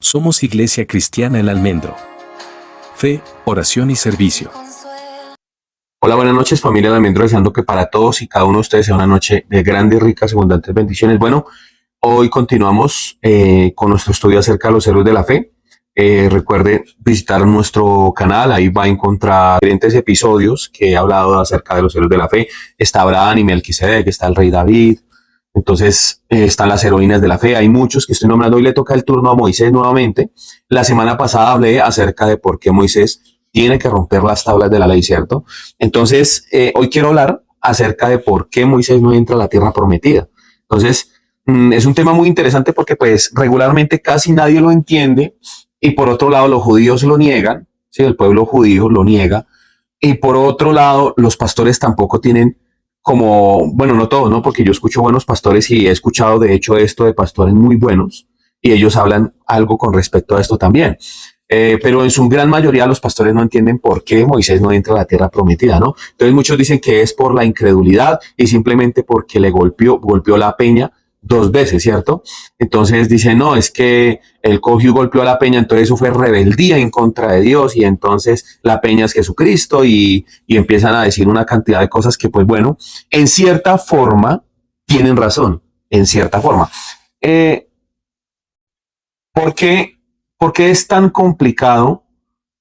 Somos Iglesia Cristiana El Almendro. Fe, oración y servicio. Hola, buenas noches, familia de Almendro, deseando que para todos y cada uno de ustedes sea una noche de grandes, ricas, abundantes bendiciones. Bueno, hoy continuamos con nuestro estudio acerca de los héroes de la fe. Recuerde visitar nuestro canal, ahí va a encontrar diferentes episodios que he hablado acerca de los héroes de la fe. Está Abraham y Melquisedec, está el rey David, entonces están las heroínas de la fe, hay muchos que estoy nombrando. Hoy le toca el turno a Moisés nuevamente. La semana pasada hablé acerca de por qué Moisés tiene que romper las tablas de la ley, ¿cierto? Entonces, hoy quiero hablar acerca de por qué Moisés no entra a la tierra prometida. Entonces, es un tema muy interesante porque pues regularmente casi nadie lo entiende y por otro lado los judíos lo niegan, ¿sí? El pueblo judío lo niega y por otro lado los pastores tampoco tienen como, bueno, no todos, ¿no? Porque yo escucho buenos pastores y he escuchado de hecho esto de pastores muy buenos y ellos hablan algo con respecto a esto también. Pero en su gran mayoría los pastores no entienden por qué Moisés no entra a la tierra prometida, ¿no? Entonces muchos dicen que es por la incredulidad y simplemente porque le golpeó la peña 2 veces, ¿cierto? Entonces dicen, no, es que él cogió y golpeó a la peña, entonces eso fue rebeldía en contra de Dios y entonces la peña es Jesucristo y empiezan a decir una cantidad de cosas que pues bueno, en cierta forma tienen razón, en cierta forma. ¿Por qué? ¿Por qué es tan complicado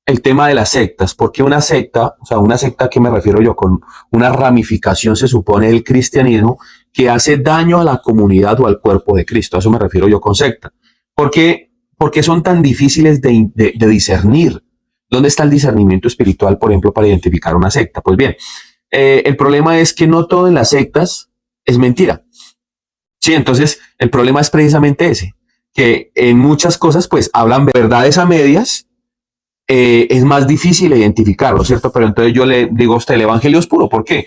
el tema de las sectas? Porque una secta, o sea, una secta, ¿a qué me refiero yo? Con una ramificación, se supone, del cristianismo que hace daño a la comunidad o al cuerpo de Cristo. A eso me refiero yo con secta. ¿Por qué son tan difíciles de discernir? ¿Dónde está el discernimiento espiritual, por ejemplo, para identificar una secta? Pues bien, el problema es que no todo en las sectas es mentira. Sí, entonces el problema es precisamente ese, que en muchas cosas pues hablan verdades a medias. Es más difícil identificarlo, ¿cierto? Pero entonces yo le digo a usted, el evangelio es puro. ¿Por qué?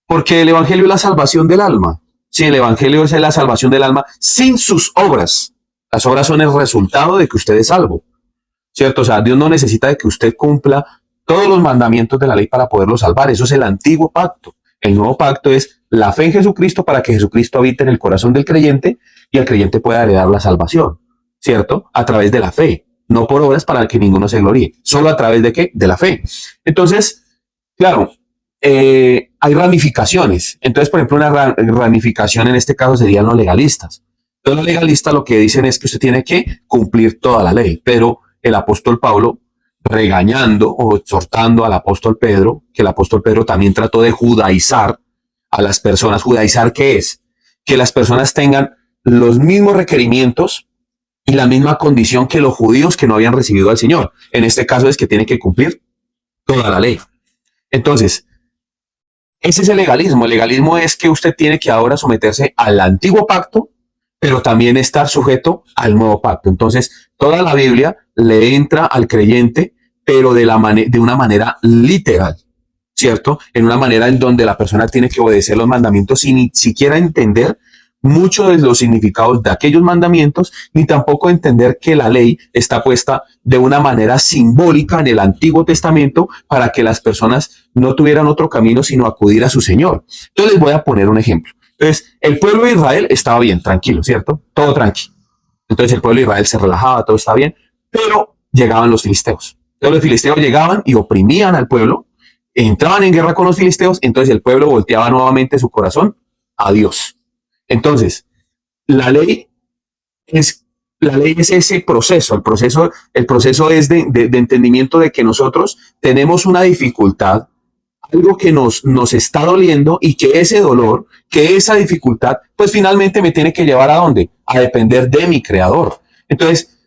Porque el evangelio es la salvación del alma. Sí, el evangelio es la salvación del alma sin sus obras. Las obras son el resultado de que usted es salvo, ¿cierto? O sea, Dios no necesita de que usted cumpla todos los mandamientos de la ley para poderlo salvar. Eso es el antiguo pacto. El nuevo pacto es la fe en Jesucristo para que Jesucristo habite en el corazón del creyente y el creyente pueda heredar la salvación, ¿cierto? A través de la fe, no por obras para que ninguno se gloríe, solo a través de ¿qué? De la fe. Entonces, claro, hay ramificaciones. Entonces, por ejemplo, una ramificación en este caso serían los legalistas. Entonces, los legalistas lo que dicen es que usted tiene que cumplir toda la ley, pero el apóstol Pablo, regañando o exhortando al apóstol Pedro, que el apóstol Pedro también trató de judaizar a las personas. ¿Judaizar qué es? Que las personas tengan los mismos requerimientos y la misma condición que los judíos que no habían recibido al Señor. En este caso es que tienen que cumplir toda la ley. Entonces, ese es el legalismo. El legalismo es que usted tiene que ahora someterse al antiguo pacto, pero también estar sujeto al nuevo pacto. Entonces, toda la Biblia le entra al creyente, pero de una manera literal, ¿cierto? En una manera en donde la persona tiene que obedecer los mandamientos sin ni siquiera entender muchos de los significados de aquellos mandamientos, ni tampoco entender que la ley está puesta de una manera simbólica en el Antiguo Testamento para que las personas no tuvieran otro camino sino acudir a su Señor. Entonces les voy a poner un ejemplo. Entonces, el pueblo de Israel estaba bien, tranquilo, ¿cierto? Todo tranquilo. Entonces el pueblo de Israel se relajaba, todo estaba bien, pero llegaban los filisteos. Entonces los filisteos llegaban y oprimían al pueblo, entraban en guerra con los filisteos, entonces el pueblo volteaba nuevamente su corazón a Dios. Entonces, la ley es ese proceso. El proceso es de entendimiento de que nosotros tenemos una dificultad, algo que nos está doliendo y que ese dolor, que esa dificultad, pues finalmente me tiene que llevar ¿a dónde? A depender de mi creador. Entonces,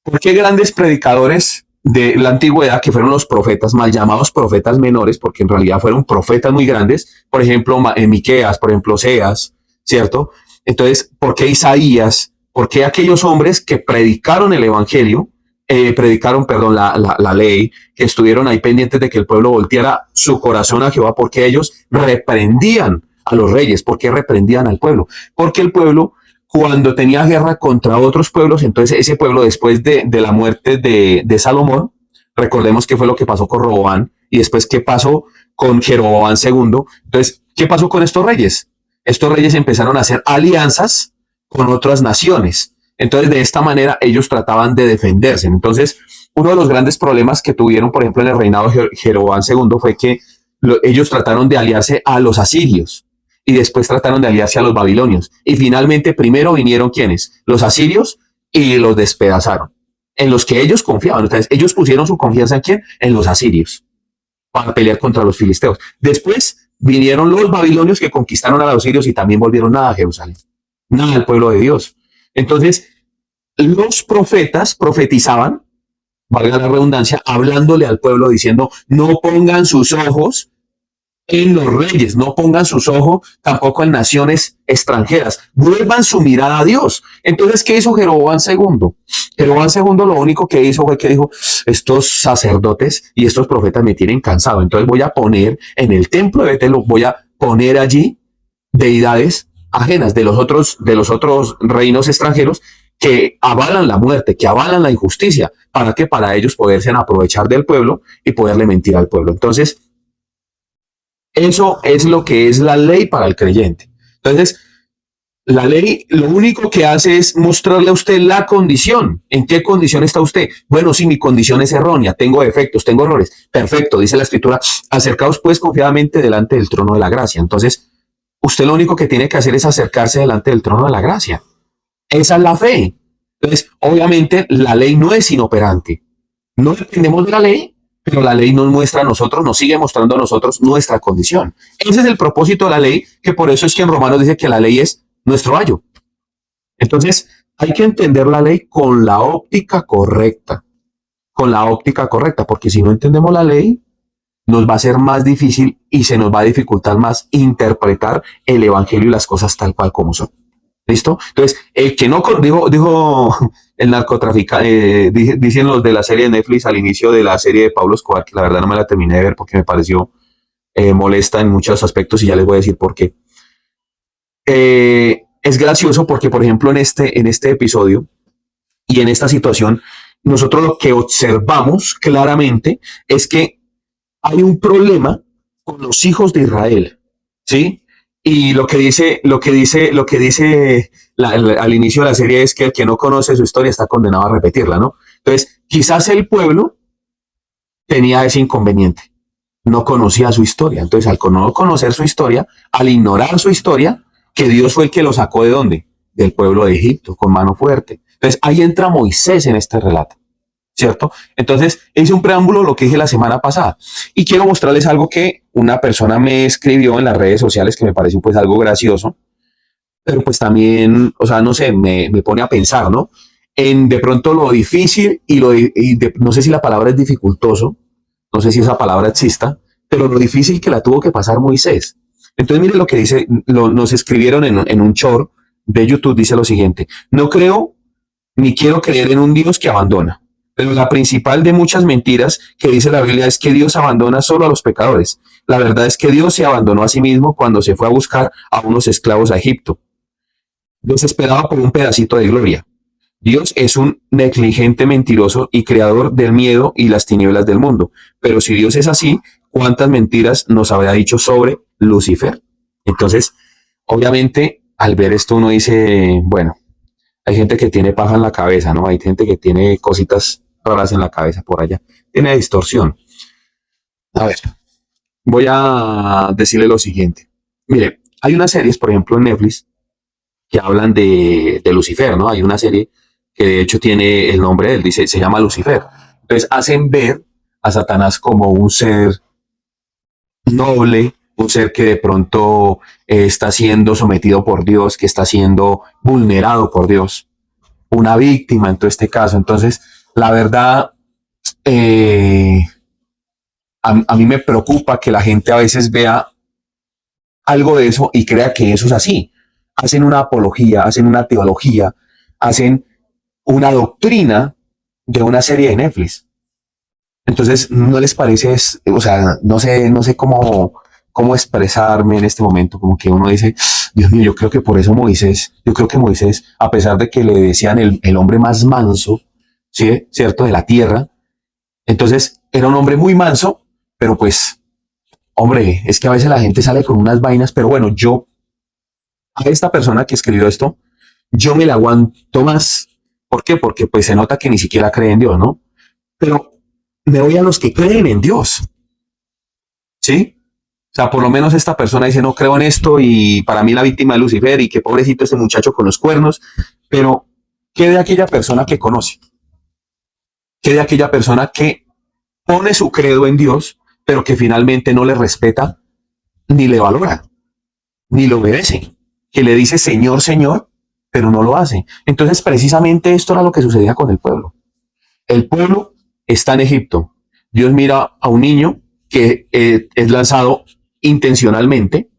¿por qué grandes predicadores de la antigüedad, que fueron los profetas, mal llamados profetas menores, porque en realidad fueron profetas muy grandes, por ejemplo, Miqueas, por ejemplo, Oseas, ¿cierto? Entonces, ¿por qué Isaías? ¿Por qué aquellos hombres que predicaron el evangelio, predicaron la ley, que estuvieron ahí pendientes de que el pueblo volteara su corazón a Jehová? Porque ellos reprendían a los reyes. ¿Por qué reprendían al pueblo? Porque el pueblo, cuando tenía guerra contra otros pueblos, entonces ese pueblo, después de la muerte de Salomón, recordemos qué fue lo que pasó con Roboán y después qué pasó con Jeroboam II. Entonces, ¿qué pasó con estos reyes? Estos reyes empezaron a hacer alianzas con otras naciones, Entonces, de esta manera, ellos trataban de defenderse. Entonces, uno de los grandes problemas que tuvieron, por ejemplo, en el reinado de Jeroboam II fue que ellos trataron de aliarse a los asirios y después trataron de aliarse a los babilonios. Y finalmente, primero vinieron ¿quiénes? Los asirios, y los despedazaron, en los que ellos confiaban. Entonces, ellos pusieron su confianza en ¿quién? En los asirios, para pelear contra los filisteos. Después vinieron los babilonios que conquistaron a los sirios y también volvieron nada a Jerusalén, nada al pueblo de Dios. Entonces, los profetas profetizaban, valga la redundancia, hablándole al pueblo diciendo, no pongan sus ojos en los reyes, no pongan sus ojos tampoco en naciones extranjeras, vuelvan su mirada a Dios. Entonces, ¿qué hizo Jeroboam II? Jeroboam II lo único que hizo fue que dijo, estos sacerdotes y estos profetas me tienen cansado, entonces voy a poner en el templo de Betel, voy a poner allí deidades ajenas de los otros reinos extranjeros que avalan la muerte, que avalan la injusticia, para que para ellos poderse aprovechar del pueblo y poderle mentir al pueblo. Entonces, eso es lo que es la ley para el creyente. Entonces, la ley lo único que hace es mostrarle a usted la condición. ¿En qué condición está usted? Bueno, si mi condición es errónea, tengo defectos, tengo errores. Perfecto, dice la Escritura, acercaos pues confiadamente delante del trono de la gracia. Entonces, usted lo único que tiene que hacer es acercarse delante del trono de la gracia. Esa es la fe. Entonces, obviamente, la ley no es inoperante. No dependemos de la ley, pero la ley nos muestra a nosotros, nos sigue mostrando a nosotros nuestra condición. Ese es el propósito de la ley, que por eso es que en Romanos dice que la ley es nuestro ayo. Entonces, hay que entender la ley con la óptica correcta, porque si no entendemos la ley, nos va a ser más difícil y se nos va a dificultar más interpretar el evangelio y las cosas tal cual como son. ¿Listo? Entonces, el que no, dijo el narcotraficante, dicen los de la serie de Netflix al inicio de la serie de Pablo Escobar, que la verdad no me la terminé de ver porque me pareció molesta en muchos aspectos y ya les voy a decir por qué. Es gracioso porque, por ejemplo, en este episodio y en esta situación, nosotros lo que observamos claramente es que hay un problema con los hijos de Israel, ¿sí? Y lo que dice al inicio de la serie es que el que no conoce su historia está condenado a repetirla, ¿no? Entonces, quizás el pueblo tenía ese inconveniente, no conocía su historia. Entonces, al no conocer su historia, al ignorar su historia, que Dios fue el que lo sacó ¿de dónde? Del pueblo de Egipto, con mano fuerte. Entonces, ahí entra Moisés en este relato, ¿cierto? Entonces, hice un preámbulo, lo que dije la semana pasada, y quiero mostrarles algo que una persona me escribió en las redes sociales que me pareció pues algo gracioso, pero pues también, o sea, no sé, me pone a pensar, ¿no? En de pronto lo difícil no sé si la palabra es dificultoso, no sé si esa palabra exista, pero lo difícil que la tuvo que pasar Moisés. Entonces, miren lo que dice, nos escribieron en un short de YouTube, dice lo siguiente: no creo ni quiero creer en un Dios que abandona. Pero la principal de muchas mentiras que dice la Biblia es que Dios abandona solo a los pecadores. La verdad es que Dios se abandonó a sí mismo cuando se fue a buscar a unos esclavos a Egipto, desesperado por un pedacito de gloria. Dios es un negligente mentiroso y creador del miedo y las tinieblas del mundo. Pero si Dios es así, ¿cuántas mentiras nos habría dicho sobre Lucifer? Entonces, obviamente, al ver esto uno dice, bueno, hay gente que tiene paja en la cabeza, ¿no? Hay gente que tiene cositas raras en la cabeza por allá. Tiene distorsión. A ver, voy a decirle lo siguiente. Mire, hay unas series, por ejemplo, en Netflix, que hablan de Lucifer, ¿no? Hay una serie que de hecho tiene el nombre, él dice, se llama Lucifer. Entonces hacen ver a Satanás como un ser noble, un ser que de pronto está siendo sometido por Dios, que está siendo vulnerado por Dios, una víctima en todo este caso. Entonces, la verdad, a mí me preocupa que la gente a veces vea algo de eso y crea que eso es así. Hacen una apología, hacen una teología, hacen una doctrina de una serie de Netflix. Entonces, ¿no les parece? O sea, no sé cómo expresarme en este momento, como que uno dice, Dios mío, yo creo que Moisés, a pesar de que le decían el hombre más manso, ¿sí? ¿Cierto? De la tierra, entonces era un hombre muy manso, pero pues, hombre, es que a veces la gente sale con unas vainas, pero bueno, a esta persona que escribió esto, yo me la aguanto más. ¿Por qué? Porque pues se nota que ni siquiera cree en Dios, ¿no? Pero me voy a los que creen en Dios, ¿sí? O sea, por lo menos esta persona dice, no creo en esto y para mí la víctima es Lucifer y que pobrecito este muchacho con los cuernos, pero ¿qué de aquella persona que conoce? ¿Qué de aquella persona que pone su credo en Dios, pero que finalmente no le respeta ni le valora, ni lo obedece? Que le dice Señor, Señor, pero no lo hace. Entonces, precisamente esto era lo que sucedía con el pueblo. El pueblo está en Egipto. Dios mira a un niño que es lanzado intencionalmente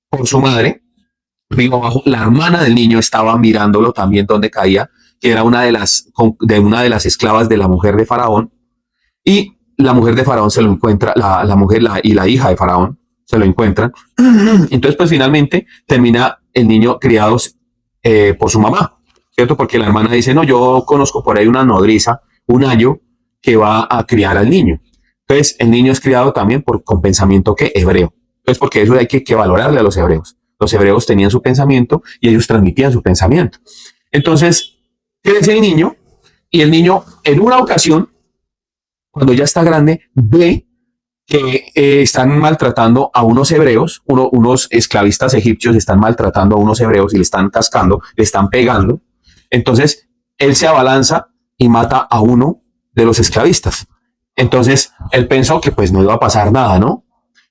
por su madre, río abajo. La hermana del niño estaba mirándolo también donde caía, que era una de las esclavas de la mujer de Faraón, y la mujer de Faraón se lo encuentra, la mujer y la hija de Faraón se lo encuentran. Entonces, pues finalmente termina el niño criado por su mamá, ¿cierto? Porque la hermana dice, no, yo conozco por ahí una nodriza, un ayo, que va a criar al niño. Entonces, el niño es criado también con pensamiento que hebreo. Entonces, porque eso hay que valorarle a los hebreos. Los hebreos tenían su pensamiento y ellos transmitían su pensamiento. Entonces, crece el niño y el niño en una ocasión, cuando ya está grande, ve que están maltratando a unos hebreos, unos esclavistas egipcios están maltratando a unos hebreos y le están cascando, le están pegando. Entonces, él se abalanza y mata a uno de los esclavistas. Entonces, él pensó que pues no iba a pasar nada, ¿no?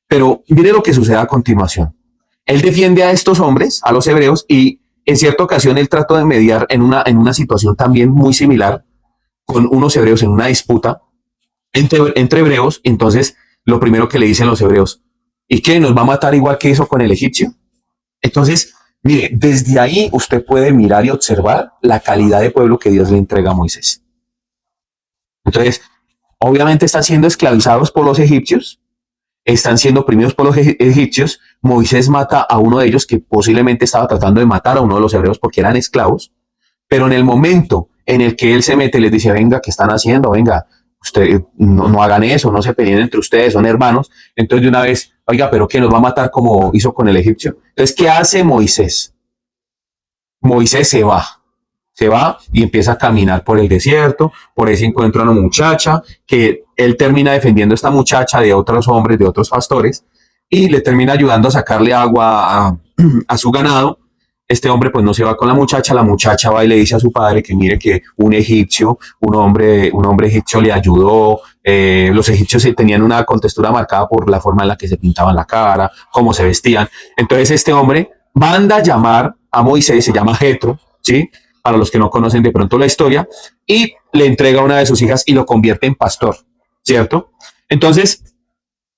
Pero mire lo que sucede a continuación. Él defiende a estos hombres, a los hebreos, y en cierta ocasión él trató de mediar en una situación también muy similar con unos hebreos en una disputa entre hebreos. Entonces, lo primero que le dicen los hebreos, ¿y qué? ¿Nos va a matar igual que hizo con el egipcio? Entonces, mire, desde ahí usted puede mirar y observar la calidad de pueblo que Dios le entrega a Moisés. Entonces, obviamente están siendo esclavizados por los egipcios, están siendo oprimidos por los egipcios. Moisés mata a uno de ellos que posiblemente estaba tratando de matar a uno de los hebreos porque eran esclavos, pero en el momento en el que él se mete, les dice, venga, ¿qué están haciendo? Venga, ustedes no hagan eso, no se peleen entre ustedes, son hermanos. Entonces de una vez, oiga, pero ¿qué nos va a matar como hizo con el egipcio? Entonces, ¿qué hace Moisés? Moisés se va y empieza a caminar por el desierto. Por ahí se encuentra una muchacha que él termina defendiendo a esta muchacha de otros hombres, de otros pastores, y le termina ayudando a sacarle agua a su ganado. Este hombre pues no se va con la muchacha va y le dice a su padre que mire que un hombre egipcio le ayudó. Los egipcios tenían una contextura marcada por la forma en la que se pintaban la cara, cómo se vestían. Entonces este hombre manda a llamar a Moisés, se llama Jetro, ¿sí? Para los que no conocen de pronto la historia, y le entrega una de sus hijas y lo convierte en pastor, ¿cierto? Entonces,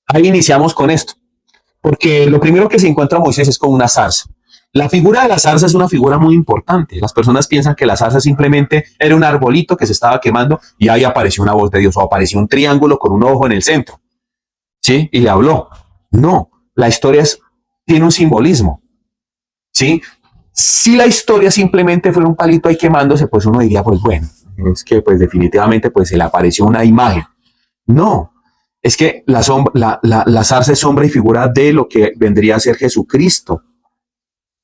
ahí iniciamos con esto, porque lo primero que se encuentra Moisés es con una zarza. La figura de la zarza es una figura muy importante. Las personas piensan que la zarza simplemente era un arbolito que se estaba quemando y ahí apareció una voz de Dios o apareció un triángulo con un ojo en el centro, ¿sí? Y le habló. No, la historia tiene un simbolismo, ¿sí? Si la historia simplemente fuera un palito ahí quemándose, pues uno diría, pues bueno, es que pues definitivamente pues se le apareció una imagen. No, es que la zarza es sombra y figura de lo que vendría a ser Jesucristo.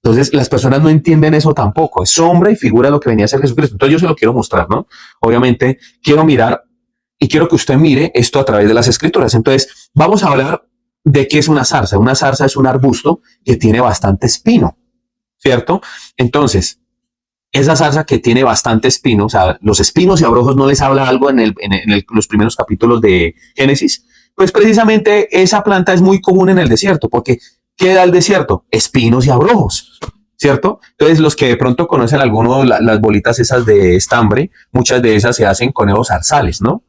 Entonces las personas no entienden eso tampoco, es sombra y figura de lo que venía a ser Jesucristo. Entonces yo se lo quiero mostrar, ¿no? Obviamente quiero mirar y quiero que usted mire esto a través de las escrituras. Entonces vamos a hablar de qué es una zarza. Una zarza es un arbusto que tiene bastante espino, ¿cierto? Entonces, esa zarza que tiene bastante espino, o sea, los espinos y abrojos no les habla algo en los primeros capítulos de Génesis, pues precisamente esa planta es muy común en el desierto, porque ¿qué da el desierto? Espinos y abrojos, ¿cierto? Entonces, los que de pronto conocen algunos, las bolitas esas de estambre, muchas de esas se hacen con esos zarzales, ¿no?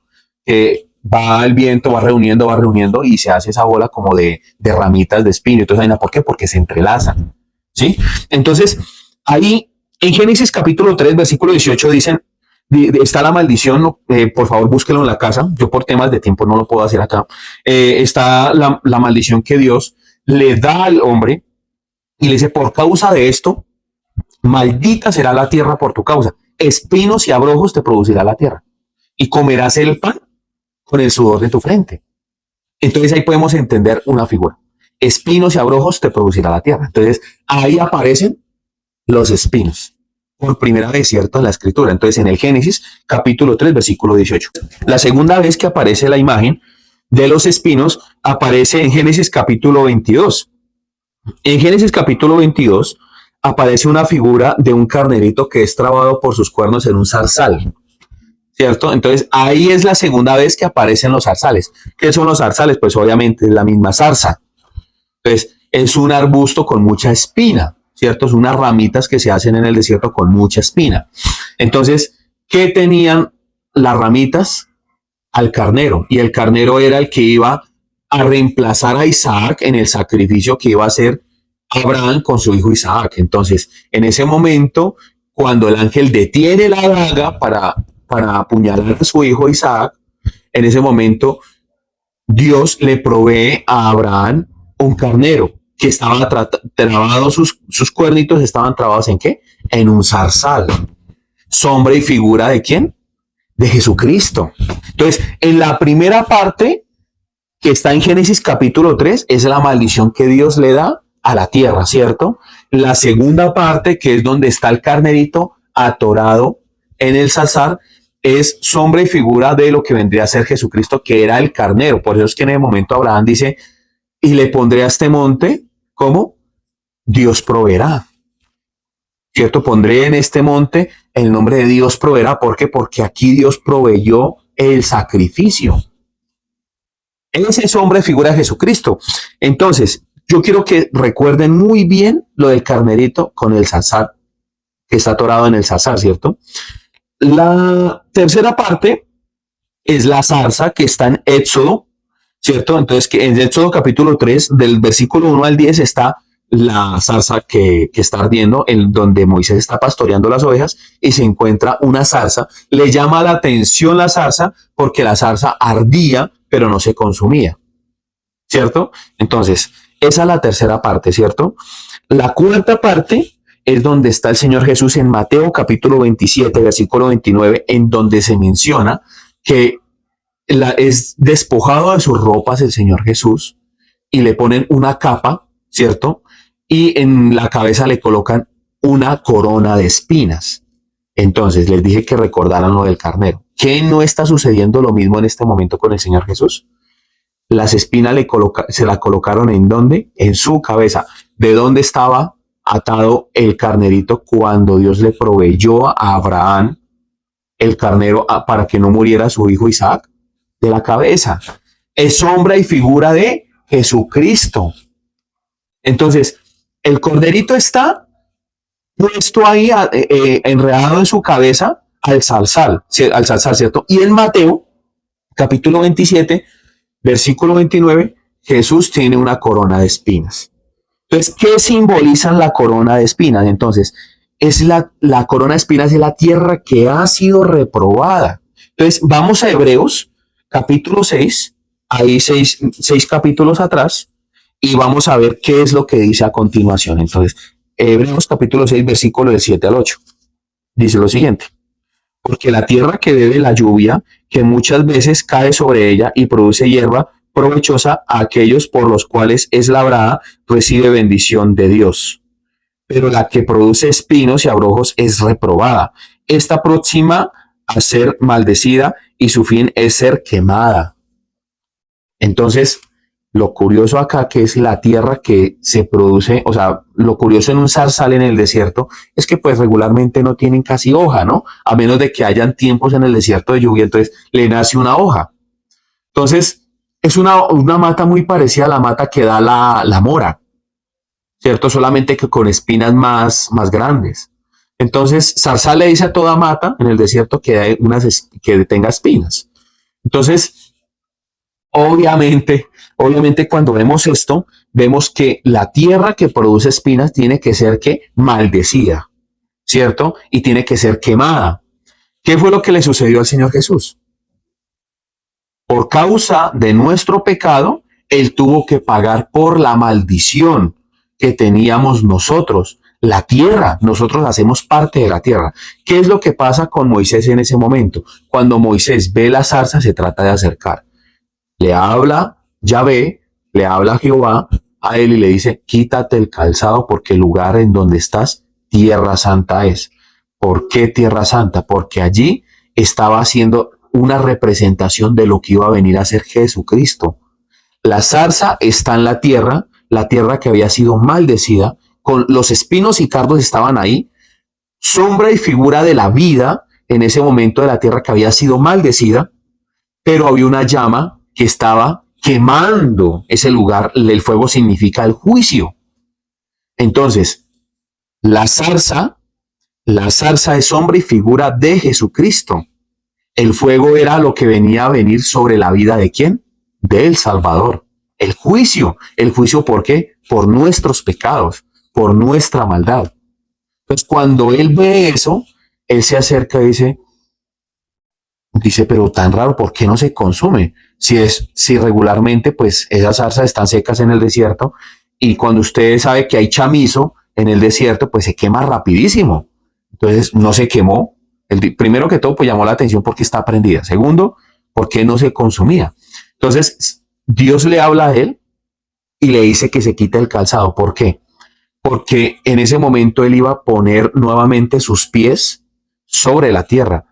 Que va el viento, va reuniendo y se hace esa bola como de ramitas de espino. Entonces, ¿por qué? Porque se entrelazan, ¿sí? Entonces, ahí en Génesis capítulo 3, versículo 18 dicen, está la maldición, ¿no? Por favor búsquelo en la casa, yo por temas de tiempo no lo puedo hacer acá. Está la maldición que Dios le da al hombre y le dice, por causa de esto, maldita será la tierra por tu causa, espinos y abrojos te producirá la tierra y comerás el pan con el sudor de tu frente. Entonces ahí podemos entender una figura, espinos y abrojos te producirá la tierra. Entonces ahí aparecen los espinos. por primera vez, ¿cierto? En la escritura. Entonces, en el Génesis, capítulo 3, versículo 18. La segunda vez que aparece la imagen de los espinos aparece en Génesis capítulo 22. En Génesis capítulo 22 aparece una figura de un carnerito que es trabado por sus cuernos en un zarzal, ¿cierto? Entonces, ahí es la segunda vez que aparecen los zarzales. ¿Qué son los zarzales? Pues obviamente es la misma zarza. Entonces, es un arbusto con mucha espina, ¿cierto? Son unas ramitas que se hacen en el desierto con mucha espina. Entonces, ¿qué tenían las ramitas? Al carnero. Y el carnero era el que iba a reemplazar a Isaac en el sacrificio que iba a hacer Abraham con su hijo Isaac. Entonces, en ese momento, cuando el ángel detiene la daga para apuñalar a su hijo Isaac, en ese momento Dios le provee a Abraham un carnero que estaba trabado, sus cuernitos estaban trabados ¿en qué? En un zarzal. Sombra y figura ¿de quién? De Jesucristo. Entonces, en la primera parte que está en Génesis capítulo 3 es la maldición que Dios le da a la tierra, ¿cierto? La segunda parte, que es donde está el carnerito atorado en el zarzal, es sombra y figura de lo que vendría a ser Jesucristo, que era el carnero. Por eso es que en el momento Abraham dice, y le pondré a este monte, ¿cómo? Dios proveerá. ¿Cierto? Pondré en este monte el nombre de Dios proveerá. ¿Por qué? Porque aquí Dios proveyó el sacrificio. Ese es hombre figura de Jesucristo. Entonces, yo quiero que recuerden muy bien lo del carnerito con el zarzal, que está atorado en el zarzal, ¿cierto? La tercera parte es la zarza que está en Éxodo, ¿cierto? Entonces, que en Éxodo capítulo 3, del versículo 1 al 10, está la zarza que está ardiendo, en donde Moisés está pastoreando las ovejas y se encuentra una zarza. Le llama la atención la zarza porque la zarza ardía, pero no se consumía, ¿cierto? Entonces, esa es la tercera parte, ¿cierto? La cuarta parte es donde está el Señor Jesús en Mateo capítulo 27, versículo 29, en donde se menciona que es despojado de sus ropas el Señor Jesús y le ponen una capa, ¿cierto? Y en la cabeza le colocan una corona de espinas. Entonces les dije que recordaran lo del carnero. ¿Qué no está sucediendo lo mismo en este momento con el Señor Jesús? Las espinas se la colocaron ¿en dónde? En su cabeza. ¿De dónde estaba atado el carnerito cuando Dios le proveyó a Abraham el carnero para que no muriera su hijo Isaac? De la cabeza. Es sombra y figura de Jesucristo. Entonces, el corderito está puesto ahí, enredado en su cabeza al zarzal, ¿cierto? Y en Mateo, capítulo 27, versículo 29, Jesús tiene una corona de espinas. Entonces, ¿qué simbolizan la corona de espinas? Entonces, es la corona de espinas de la tierra que ha sido reprobada. Entonces, vamos a Hebreos, capítulo 6, ahí seis capítulos atrás, y vamos a ver qué es lo que dice a continuación. Entonces, Hebreos capítulo 6, versículo del 7 al 8. Dice lo siguiente. Porque la tierra que bebe la lluvia, que muchas veces cae sobre ella y produce hierba provechosa a aquellos por los cuales es labrada, recibe bendición de Dios. Pero la que produce espinos y abrojos es reprobada. Esta próxima a ser maldecida y su fin es ser quemada. Entonces, lo curioso acá que es la tierra que se produce, o sea, lo curioso en un zarzal en el desierto es que pues regularmente no tienen casi hoja, ¿no? A menos de que hayan tiempos en el desierto de lluvia, entonces le nace una hoja. Entonces, es una mata muy parecida a la mata que da la mora, ¿cierto? Solamente que con espinas más grandes. Entonces, zarzal le dice a toda mata en el desierto que tenga espinas. Entonces, Obviamente cuando vemos esto, vemos que la tierra que produce espinas tiene que ser ¿qué? Maldecida, ¿cierto? Y tiene que ser quemada. ¿Qué fue lo que le sucedió al Señor Jesús? Por causa de nuestro pecado, Él tuvo que pagar por la maldición que teníamos nosotros. La tierra, nosotros hacemos parte de la tierra. ¿Qué es lo que pasa con Moisés en ese momento? Cuando Moisés ve la zarza, se trata de acercar. Le habla Yahvé, le habla Jehová a él y le dice, quítate el calzado porque el lugar en donde estás, tierra santa es. ¿Por qué Tierra Santa? Porque allí estaba haciendo una representación de lo que iba a venir a ser Jesucristo. La zarza está en la tierra que había sido maldecida, con los espinos y cardos estaban ahí, sombra y figura de la vida en ese momento de la tierra que había sido maldecida, pero había una llama que estaba quemando ese lugar. El fuego significa el juicio. Entonces, la zarza es sombra y figura de Jesucristo. El fuego era lo que venía a venir sobre la vida de ¿quién? Del Salvador. El juicio. ¿El juicio por qué? Por nuestros pecados, por nuestra maldad. Entonces, cuando él ve eso, él se acerca y dice, pero tan raro, ¿por qué no se consume? Si regularmente, pues esas zarzas están secas en el desierto, y cuando usted sabe que hay chamizo en el desierto, pues se quema rapidísimo. Entonces, no se quemó. Primero que todo, pues llamó la atención porque está prendida. Segundo, porque no se consumía. Entonces, Dios le habla a él y le dice que se quite el calzado. ¿Por qué? Porque en ese momento él iba a poner nuevamente sus pies sobre la tierra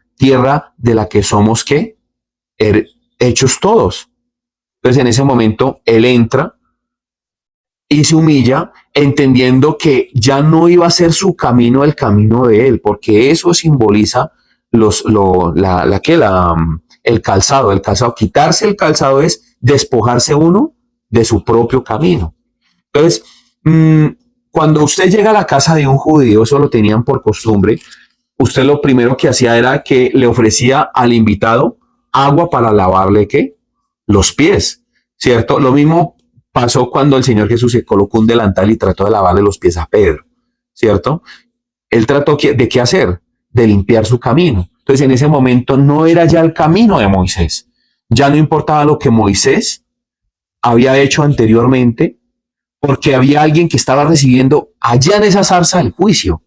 de la que somos, ¿qué? Hechos todos. Entonces, en ese momento, él entra y se humilla, entendiendo que ya no iba a ser su camino el camino de él, porque eso simboliza el calzado. El calzado, quitarse el calzado es despojarse uno de su propio camino. Entonces, cuando usted llega a la casa de un judío, eso lo tenían por costumbre, usted lo primero que hacía era que le ofrecía al invitado agua para lavarle, ¿qué? Los pies, ¿cierto? Lo mismo pasó cuando el Señor Jesús se colocó un delantal y trató de lavarle los pies a Pedro, ¿cierto? Él trató de qué hacer, de limpiar su camino. Entonces, en ese momento no era ya el camino de Moisés. Ya no importaba lo que Moisés había hecho anteriormente, porque había alguien que estaba recibiendo allá en esa zarza el juicio.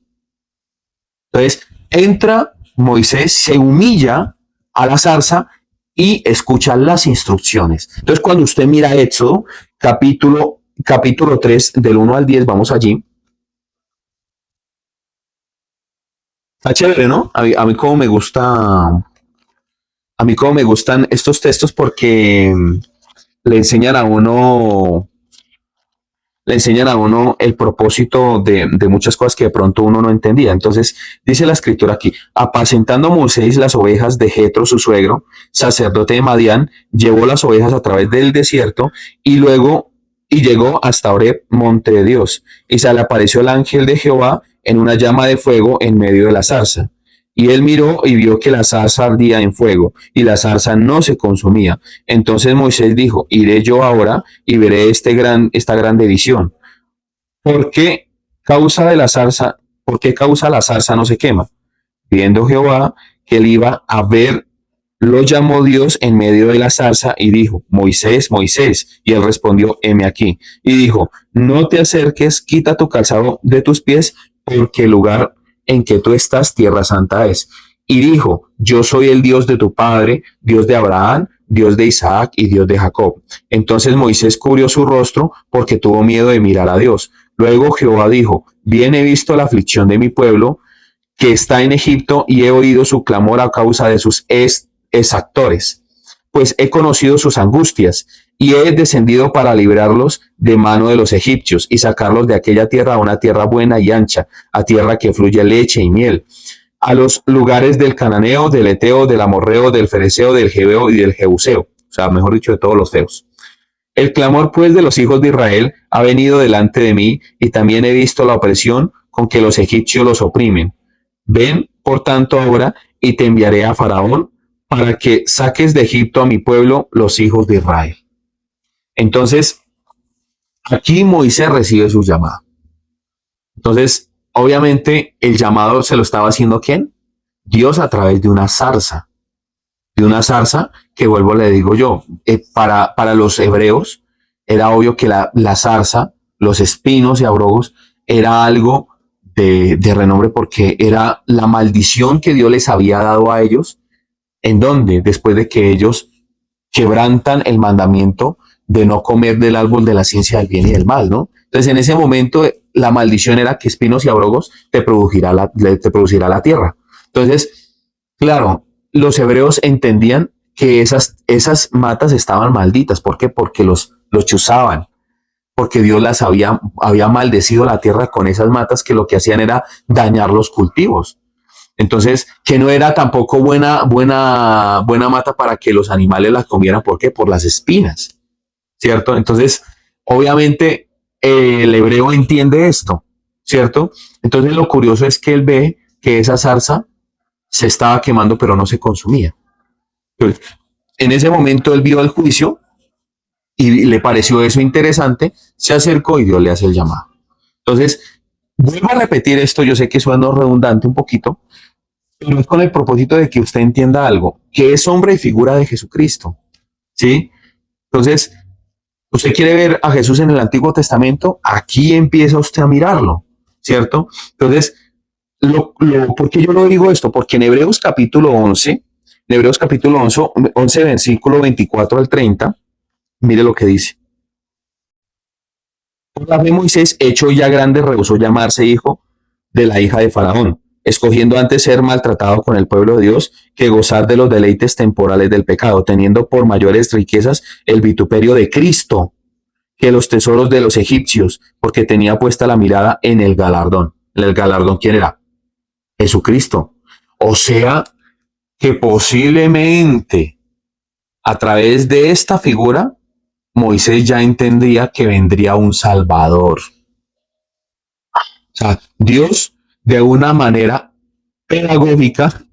Entonces, entra Moisés, se humilla a la zarza y escucha las instrucciones. Entonces, cuando usted mira Éxodo, capítulo 3, del 1 al 10, vamos allí. Está chévere, ¿no? A mí como me gustan estos textos porque le enseñan a uno el propósito de muchas cosas que de pronto uno no entendía. Entonces, dice la escritura aquí, apacentando Moisés las ovejas de Jetro, su suegro, sacerdote de Madián, llevó las ovejas a través del desierto y llegó hasta Horeb, monte de Dios, y se le apareció el ángel de Jehová en una llama de fuego en medio de la zarza. Y él miró y vio que la zarza ardía en fuego, y la zarza no se consumía. Entonces Moisés dijo, iré yo ahora y veré esta grande visión. ¿Por qué causa la zarza no se quema? Viendo Jehová que él iba a ver, lo llamó Dios en medio de la zarza y dijo, Moisés, Moisés. Y él respondió, heme aquí. Y dijo, no te acerques, quita tu calzado de tus pies, porque el lugar en que tú estás, tierra santa es. Y dijo, yo soy el Dios de tu padre, Dios de Abraham, Dios de Isaac y Dios de Jacob. Entonces Moisés cubrió su rostro porque tuvo miedo de mirar a Dios. Luego Jehová dijo, bien he visto la aflicción de mi pueblo que está en Egipto y he oído su clamor a causa de sus exactores, pues he conocido sus angustias y he descendido para librarlos de mano de los egipcios y sacarlos de aquella tierra a una tierra buena y ancha, a tierra que fluye leche y miel, a los lugares del cananeo, del eteo, del amorreo, del fereceo, del jebeo y del jebuseo, o sea, mejor dicho, de todos los feos. El clamor pues de los hijos de Israel ha venido delante de mí y también he visto la opresión con que los egipcios los oprimen. Ven, por tanto, ahora y te enviaré a Faraón para que saques de Egipto a mi pueblo, los hijos de Israel. Entonces, aquí Moisés recibe su llamado. Entonces, obviamente, el llamado se lo estaba haciendo ¿quién? Dios a través de una zarza. De una zarza que, vuelvo, le digo yo, para los hebreos era obvio que la zarza, los espinos y abrogos, era algo de renombre porque era la maldición que Dios les había dado a ellos, en donde después de que ellos quebrantan el mandamiento de no comer del árbol de la ciencia del bien y del mal, ¿no? Entonces, en ese momento, la maldición era que espinos y abrogos te producirá la tierra. Entonces, claro, los hebreos entendían que esas matas estaban malditas. ¿Por qué? Porque los chuzaban, porque Dios había maldecido la tierra con esas matas que lo que hacían era dañar los cultivos. Entonces, que no era tampoco buena mata para que los animales la comieran. ¿Por qué? Por las espinas, ¿cierto? Entonces, obviamente, el hebreo entiende esto, ¿cierto? Entonces, lo curioso es que él ve que esa zarza se estaba quemando, pero no se consumía. Entonces, en ese momento, él vio el juicio y le pareció eso interesante, se acercó y Dios le hace el llamado. Entonces, vuelvo a repetir esto, yo sé que suena redundante un poquito, pero es con el propósito de que usted entienda algo, que es sombra y figura de Jesucristo, ¿sí? Entonces, usted quiere ver a Jesús en el Antiguo Testamento, aquí empieza usted a mirarlo, ¿cierto? Entonces, ¿por qué yo lo digo esto? Porque en Hebreos capítulo 11, versículo 24 al 30, mire lo que dice. Por la fe Moisés, hecho ya grande, rehusó llamarse hijo de la hija de Faraón, escogiendo antes ser maltratado con el pueblo de Dios que gozar de los deleites temporales del pecado, teniendo por mayores riquezas el vituperio de Cristo que los tesoros de los egipcios, porque tenía puesta la mirada en el galardón. ¿El galardón quién era? Jesucristo. O sea, que posiblemente a través de esta figura, Moisés ya entendía que vendría un Salvador. O sea, Dios, de una manera pedagógica,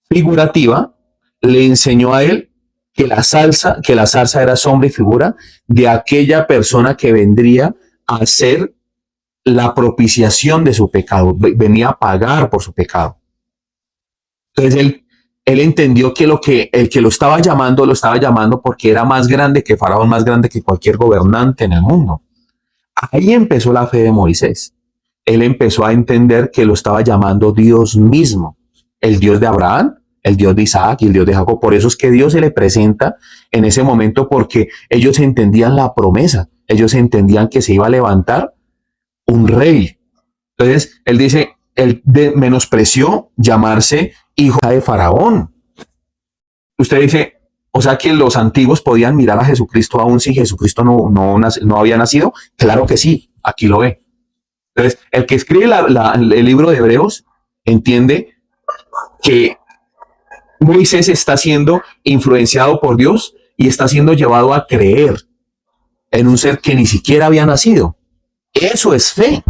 figurativa, le enseñó a él que la zarza era sombra y figura de aquella persona que vendría a hacer la propiciación de su pecado, venía a pagar por su pecado. Entonces él entendió que el que lo estaba llamando porque era más grande que Faraón, más grande que cualquier gobernante en el mundo. Ahí empezó la fe de Moisés. Él empezó a entender que lo estaba llamando Dios mismo, el Dios de Abraham, el Dios de Isaac y el Dios de Jacob. Por eso es que Dios se le presenta en ese momento, porque ellos entendían la promesa, ellos entendían que se iba a levantar un rey. Entonces, él dice, él menospreció llamarse hijo de Faraón. Usted dice, o sea que los antiguos podían mirar a Jesucristo aún si Jesucristo no había nacido. Claro que sí, aquí lo ve. Entonces, el que escribe el libro de Hebreos entiende que Moisés está siendo influenciado por Dios y está siendo llevado a creer en un ser que ni siquiera había nacido. Eso es fe.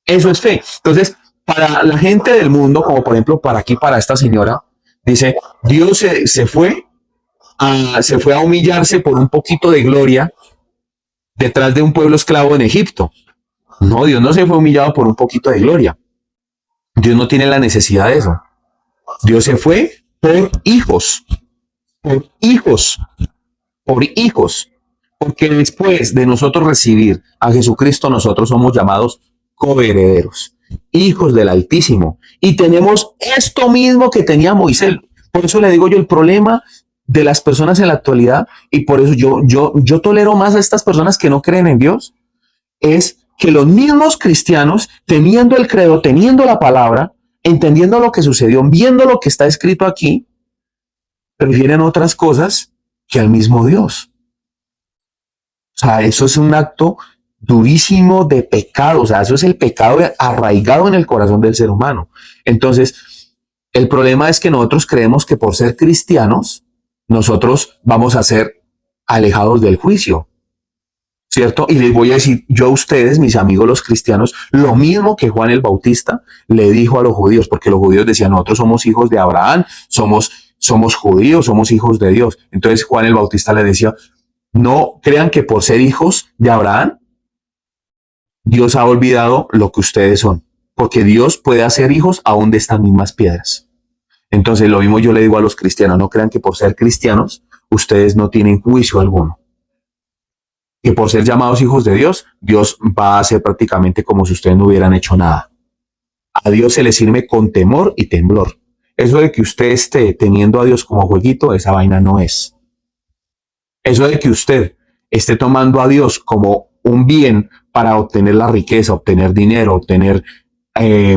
Eso es fe. Entonces, para la gente del mundo, como por ejemplo para aquí, para esta señora, dice, Dios se fue a humillarse por un poquito de gloria detrás de un pueblo esclavo en Egipto. No, Dios no se fue humillado por un poquito de gloria. Dios no tiene la necesidad de eso. Dios se fue por hijos, por hijos, por hijos. Porque después de nosotros recibir a Jesucristo, nosotros somos llamados coherederos, hijos del Altísimo. Y tenemos esto mismo que tenía Moisés. Por eso le digo yo, el problema de las personas en la actualidad, y por eso yo tolero más a estas personas que no creen en Dios, es que los mismos cristianos, teniendo el credo, teniendo la palabra, entendiendo lo que sucedió, viendo lo que está escrito aquí, prefieren otras cosas que al mismo Dios. O sea, eso es un acto durísimo de pecado. O sea, eso es el pecado arraigado en el corazón del ser humano. Entonces, el problema es que nosotros creemos que por ser cristianos, nosotros vamos a ser alejados del juicio, ¿cierto? Y les voy a decir yo a ustedes, mis amigos los cristianos, lo mismo que Juan el Bautista le dijo a los judíos, porque los judíos decían, nosotros somos hijos de Abraham, somos judíos, somos hijos de Dios. Entonces Juan el Bautista le decía, no crean que por ser hijos de Abraham, Dios ha olvidado lo que ustedes son, porque Dios puede hacer hijos aún de estas mismas piedras. Entonces lo mismo yo le digo a los cristianos, no crean que por ser cristianos, ustedes no tienen juicio alguno. Que por ser llamados hijos de Dios, Dios va a hacer prácticamente como si ustedes no hubieran hecho nada. A Dios se le sirve con temor y temblor. Eso de que usted esté teniendo a Dios como jueguito, esa vaina no es. Eso de que usted esté tomando a Dios como un bien para obtener la riqueza, obtener dinero, eh,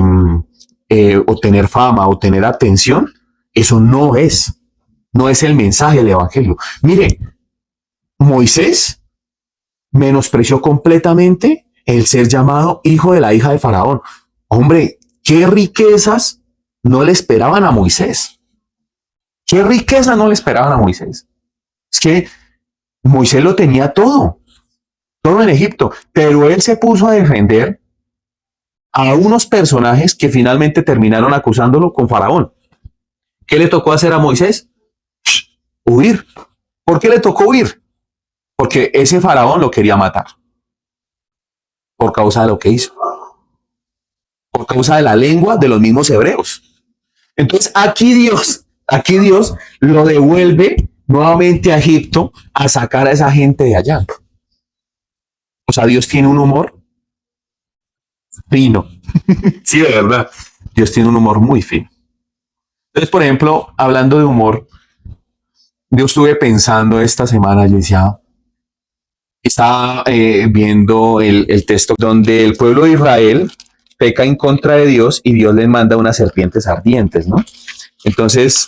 obtener fama, obtener atención, eso no es el mensaje del Evangelio. Mire, Moisés menospreció completamente el ser llamado hijo de la hija de Faraón. Hombre, qué riquezas no le esperaban a Moisés. ¿Qué riqueza no le esperaban a Moisés? Es que Moisés lo tenía todo en Egipto, pero él se puso a defender a unos personajes que finalmente terminaron acusándolo con Faraón. ¿Qué le tocó hacer a Moisés? Huir. ¿Por qué le tocó huir? Porque ese Faraón lo quería matar por causa de lo que hizo, por causa de la lengua de los mismos hebreos. Entonces aquí Dios lo devuelve nuevamente a Egipto a sacar a esa gente de allá. O sea, Dios tiene un humor fino. Sí, de verdad. Dios tiene un humor muy fino. Entonces, por ejemplo, hablando de humor, yo estuve pensando esta semana, yo decía, estaba viendo el texto donde el pueblo de Israel peca en contra de Dios y Dios les manda unas serpientes ardientes, ¿no? Entonces,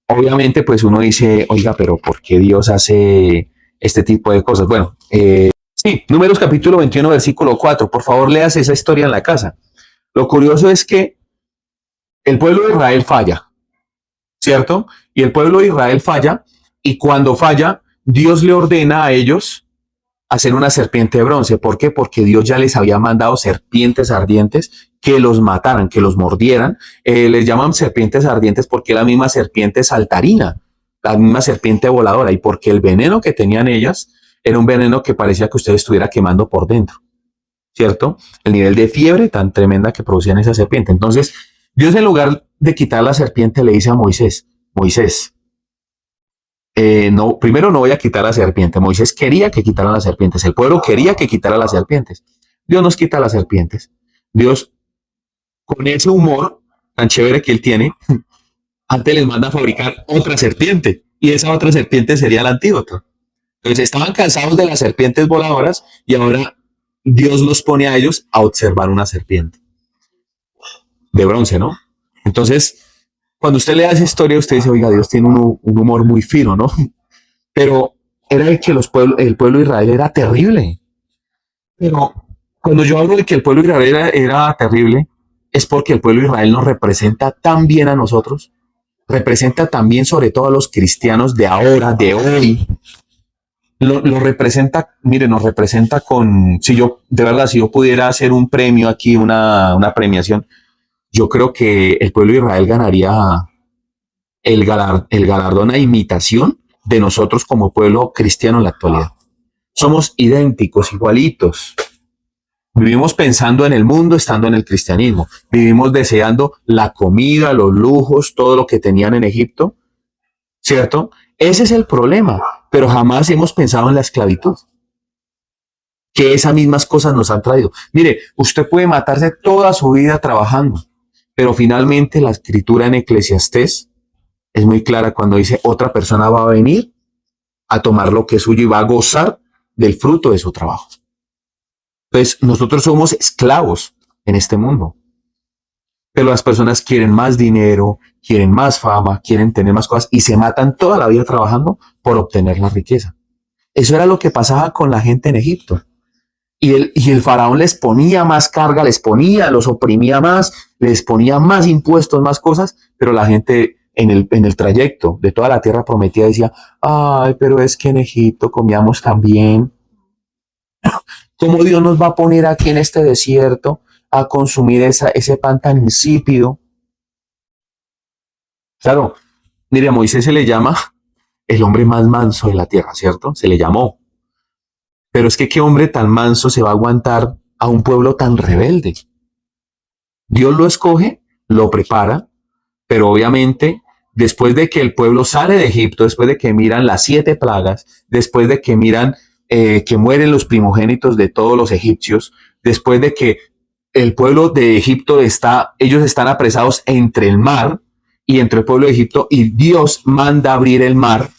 obviamente, pues uno dice, oiga, pero ¿por qué Dios hace este tipo de cosas? Bueno, sí, Números capítulo 21, versículo 4. Por favor, leas esa historia en la casa. Lo curioso es que el pueblo de Israel falla, ¿cierto? Y el pueblo de Israel falla, y cuando falla, Dios le ordena a ellos hacer una serpiente de bronce. ¿Por qué? Porque Dios ya les había mandado serpientes ardientes que los mataran, que los mordieran. Les llaman serpientes ardientes porque la misma serpiente saltarina, la misma serpiente voladora, y porque el veneno que tenían ellas era un veneno que parecía que usted estuviera quemando por dentro, ¿cierto? El nivel de fiebre tan tremenda que producían esa serpiente. Entonces, Dios, en lugar de quitar la serpiente, le dice a Moisés, no, primero no voy a quitar la serpiente. Moisés quería que quitaran las serpientes. El pueblo quería que quitaran las serpientes. Dios nos quita las serpientes. Dios, con ese humor tan chévere que él tiene, antes les manda a fabricar otra serpiente. Y esa otra serpiente sería el antídoto. Entonces estaban cansados de las serpientes voladoras y ahora Dios los pone a ellos a observar una serpiente de bronce, ¿no? Entonces, cuando usted lea esa historia, usted dice, oiga, Dios tiene un humor muy fino, ¿no? Pero era el que el pueblo de Israel era terrible. Pero cuando yo hablo de que el pueblo de Israel era terrible, es porque el pueblo de Israel nos representa tan bien a nosotros, representa también sobre todo a los cristianos de ahora, de hoy. Lo representa, mire, nos representa con, si yo pudiera hacer un premio aquí, una premiación, yo creo que el pueblo de Israel ganaría el galardón a imitación de nosotros como pueblo cristiano en la actualidad. Somos idénticos, igualitos. Vivimos pensando en el mundo, estando en el cristianismo. Vivimos deseando la comida, los lujos, todo lo que tenían en Egipto, ¿cierto? Ese es el problema, pero jamás hemos pensado en la esclavitud, que esas mismas cosas nos han traído. Mire, usted puede matarse toda su vida trabajando, pero finalmente la escritura en Eclesiastés es muy clara cuando dice, otra persona va a venir a tomar lo que es suyo y va a gozar del fruto de su trabajo. Entonces, nosotros somos esclavos en este mundo. Pero las personas quieren más dinero, quieren más fama, quieren tener más cosas y se matan toda la vida trabajando por obtener la riqueza. Eso era lo que pasaba con la gente en Egipto. Y el faraón les ponía más carga, los oprimía más, les ponía más impuestos, más cosas, pero la gente en el trayecto de toda la tierra prometida decía, ay, pero es que en Egipto comíamos tan bien. ¿Cómo Dios nos va a poner aquí en este desierto a consumir ese pan tan insípido? Claro, mire, a Moisés se le llama el hombre más manso de la tierra, ¿cierto? Se le llamó. Pero es que qué hombre tan manso se va a aguantar a un pueblo tan rebelde. Dios lo escoge, lo prepara, pero obviamente después de que el pueblo sale de Egipto, después de que miran las 7 plagas, después de que miran que mueren los primogénitos de todos los egipcios, después de que el pueblo de Egipto ellos están apresados entre el mar y entre el pueblo de Egipto, y Dios manda abrir el mar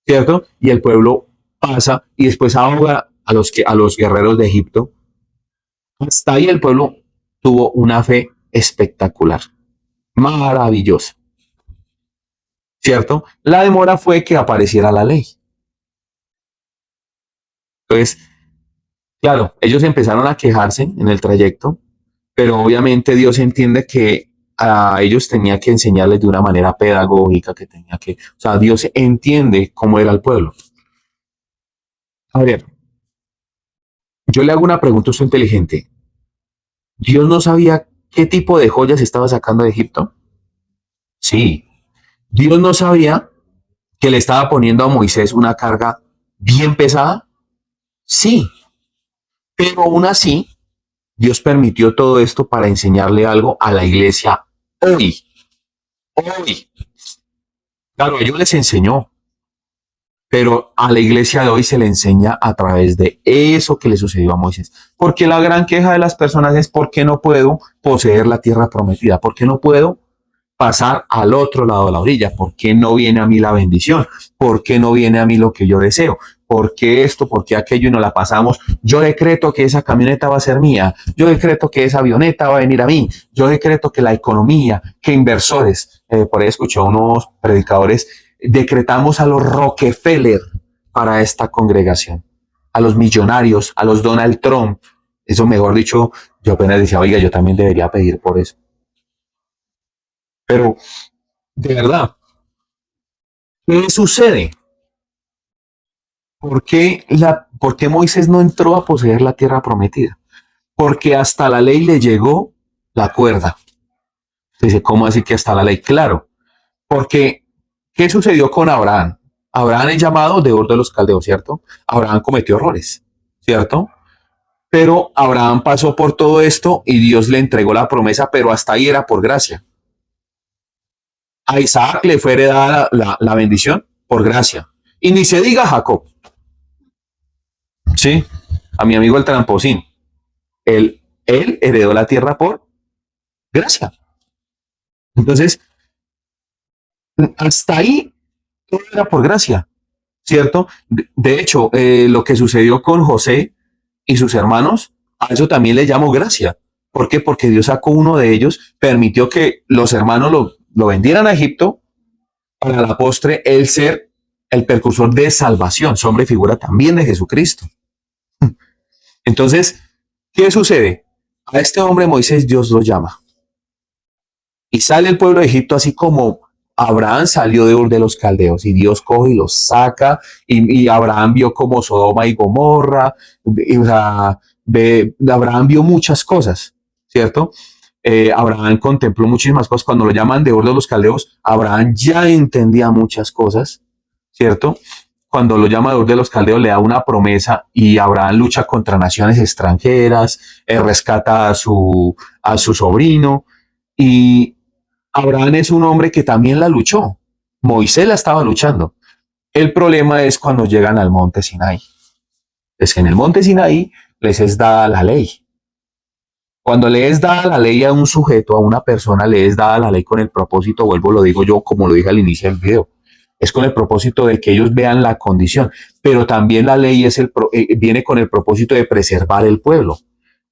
¿cierto? Y el pueblo pasa y después ahoga a los guerreros de Egipto. Hasta ahí el pueblo tuvo una fe espectacular, maravillosa, ¿cierto? La demora fue que apareciera la ley. Entonces, claro, ellos empezaron a quejarse en el trayecto, pero obviamente Dios entiende que a ellos tenía que enseñarles de una manera pedagógica, o sea, Dios entiende cómo era el pueblo. A ver, yo le hago una pregunta a usted inteligente. ¿Dios no sabía qué tipo de joyas estaba sacando de Egipto? Sí. ¿Dios no sabía que le estaba poniendo a Moisés una carga bien pesada? Sí. Pero aún así, Dios permitió todo esto para enseñarle algo a la iglesia hoy. Hoy. Claro, a ellos les enseñó, pero a la iglesia de hoy se le enseña a través de eso que le sucedió a Moisés. Porque la gran queja de las personas es ¿por qué no puedo poseer la tierra prometida? ¿Por qué no puedo pasar al otro lado de la orilla? ¿Por qué no viene a mí la bendición? ¿Por qué no viene a mí lo que yo deseo? ¿Por qué esto? ¿Por qué aquello? Y nos la pasamos. Yo decreto que esa camioneta va a ser mía. Yo decreto que esa avioneta va a venir a mí. Yo decreto que la economía, que inversores. Por ahí escuché a unos predicadores. Decretamos a los Rockefeller para esta congregación. A los millonarios, a los Donald Trump. Eso mejor dicho, yo apenas decía, oiga, yo también debería pedir por eso. Pero, de verdad, ¿qué sucede? ¿Por qué Moisés no entró a poseer la tierra prometida? Porque hasta la ley le llegó la cuerda. Dice, ¿cómo así que hasta la ley? Claro, porque ¿qué sucedió con Abraham? Abraham es llamado de Ur de los Caldeos, ¿cierto? Abraham cometió errores, ¿cierto? Pero Abraham pasó por todo esto y Dios le entregó la promesa, pero hasta ahí era por gracia. A Isaac le fue heredada la bendición por gracia. Y ni se diga a Jacob, ¿sí? A mi amigo el tramposín. Él heredó la tierra por gracia. Entonces, hasta ahí todo era por gracia, ¿cierto? De hecho, lo que sucedió con José y sus hermanos, a eso también le llamo gracia. ¿Por qué? Porque Dios sacó uno de ellos, permitió que los hermanos lo vendieran a Egipto para la postre él ser el precursor de salvación, sombra y figura también de Jesucristo. Entonces, ¿qué sucede? A este hombre Moisés Dios lo llama y sale el pueblo de Egipto así como Abraham salió de Ur de los Caldeos y Dios coge y los saca y Abraham vio como Sodoma y Gomorra, o sea, Abraham vio muchas cosas, ¿cierto? Abraham contempló muchísimas cosas. Cuando lo llaman de Ur de los Caldeos, Abraham ya entendía muchas cosas, ¿cierto? Cuando lo llama de Ur de los Caldeos, le da una promesa y Abraham lucha contra naciones extranjeras, rescata a su sobrino y Abraham es un hombre que también la luchó. Moisés la estaba luchando. El problema es cuando llegan al monte Sinaí. Es que en el monte Sinaí les es dada la ley. Cuando le es dada la ley a un sujeto, a una persona, le es dada la ley con el propósito, vuelvo, lo digo yo como lo dije al inicio del video, es con el propósito de que ellos vean la condición, pero también la ley viene con el propósito de preservar el pueblo,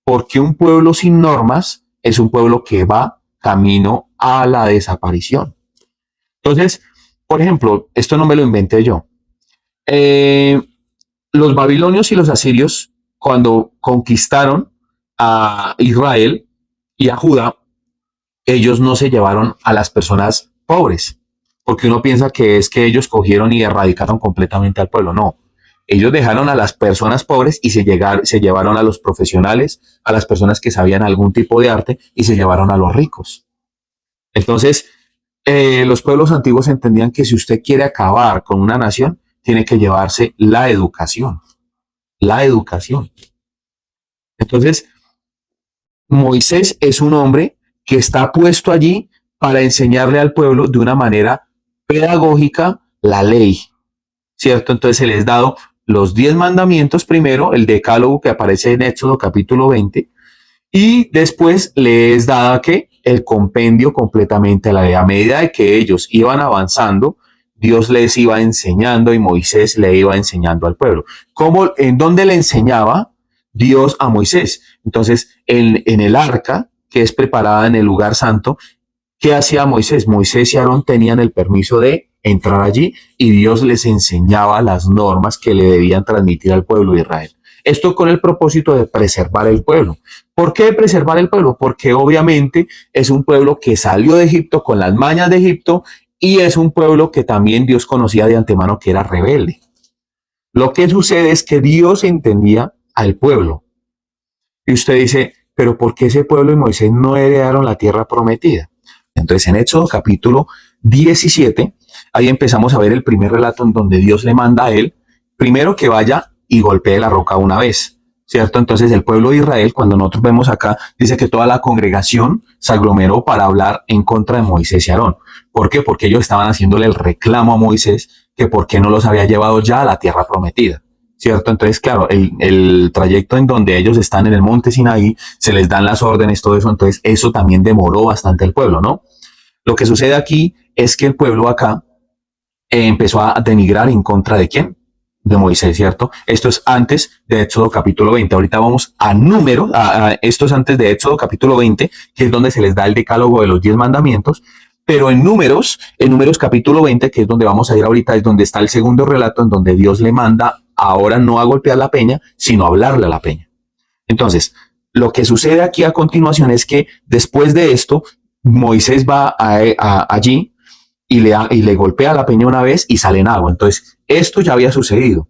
porque un pueblo sin normas es un pueblo que va camino a la desaparición. Entonces, por ejemplo, esto no me lo inventé yo. Los babilonios y los asirios, cuando conquistaron a Israel y a Judá, ellos no se llevaron a las personas pobres, porque uno piensa que es que ellos cogieron y erradicaron completamente al pueblo. No, ellos dejaron a las personas pobres y se llevaron a los profesionales, a las personas que sabían algún tipo de arte y se llevaron a los ricos. Entonces, los pueblos antiguos entendían que si usted quiere acabar con una nación, tiene que llevarse la educación. La educación. Entonces, Moisés es un hombre que está puesto allí para enseñarle al pueblo de una manera pedagógica la ley, ¿cierto? Entonces se les ha dado los 10 mandamientos primero, el decálogo que aparece en Éxodo capítulo 20, y después les dado que el compendio completamente de la ley. A medida de que ellos iban avanzando, Dios les iba enseñando y Moisés le iba enseñando al pueblo. ¿En dónde le enseñaba Dios a Moisés? Entonces, en el arca, que es preparada en el lugar santo, ¿qué hacía Moisés? Moisés y Aarón tenían el permiso de entrar allí y Dios les enseñaba las normas que le debían transmitir al pueblo de Israel. Esto con el propósito de preservar el pueblo. ¿Por qué preservar el pueblo? Porque obviamente es un pueblo que salió de Egipto con las mañas de Egipto y es un pueblo que también Dios conocía de antemano que era rebelde. Lo que sucede es que Dios entendía al pueblo. Y usted dice, pero ¿por qué ese pueblo y Moisés no heredaron la tierra prometida? Entonces en Éxodo capítulo 17, ahí empezamos a ver el primer relato en donde Dios le manda a él, primero que vaya y golpee la roca una vez, ¿cierto? Entonces el pueblo de Israel, cuando nosotros vemos acá, dice que toda la congregación se aglomeró para hablar en contra de Moisés y Aarón. ¿Por qué? Porque ellos estaban haciéndole el reclamo a Moisés que por qué no los había llevado ya a la tierra prometida, ¿cierto? Entonces, claro, el trayecto en donde ellos están en el monte Sinaí, se les dan las órdenes, todo eso, entonces eso también demoró bastante al pueblo, ¿no? Lo que sucede aquí es que el pueblo acá empezó a denigrar en contra de ¿quién? De Moisés, ¿cierto? Esto es antes de Éxodo capítulo 20. Ahorita vamos a números, esto es antes de Éxodo capítulo 20, que es donde se les da el decálogo de los 10 mandamientos, pero en números capítulo 20, que es donde vamos a ir ahorita, es donde está el segundo relato en donde Dios le manda ahora no a golpear la peña, sino a hablarle a la peña. Entonces, lo que sucede aquí a continuación es que después de esto, Moisés va allí y le golpea la peña una vez y sale en agua. Entonces, esto ya había sucedido,